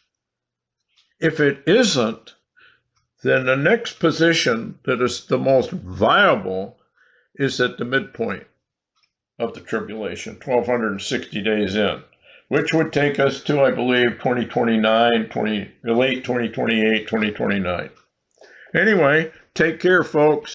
[SPEAKER 1] If it isn't, then the next position that is the most viable is at the midpoint of the tribulation, 1260 days in, which would take us to, I believe, 2029, late 2028, 2029. Anyway, take care, folks.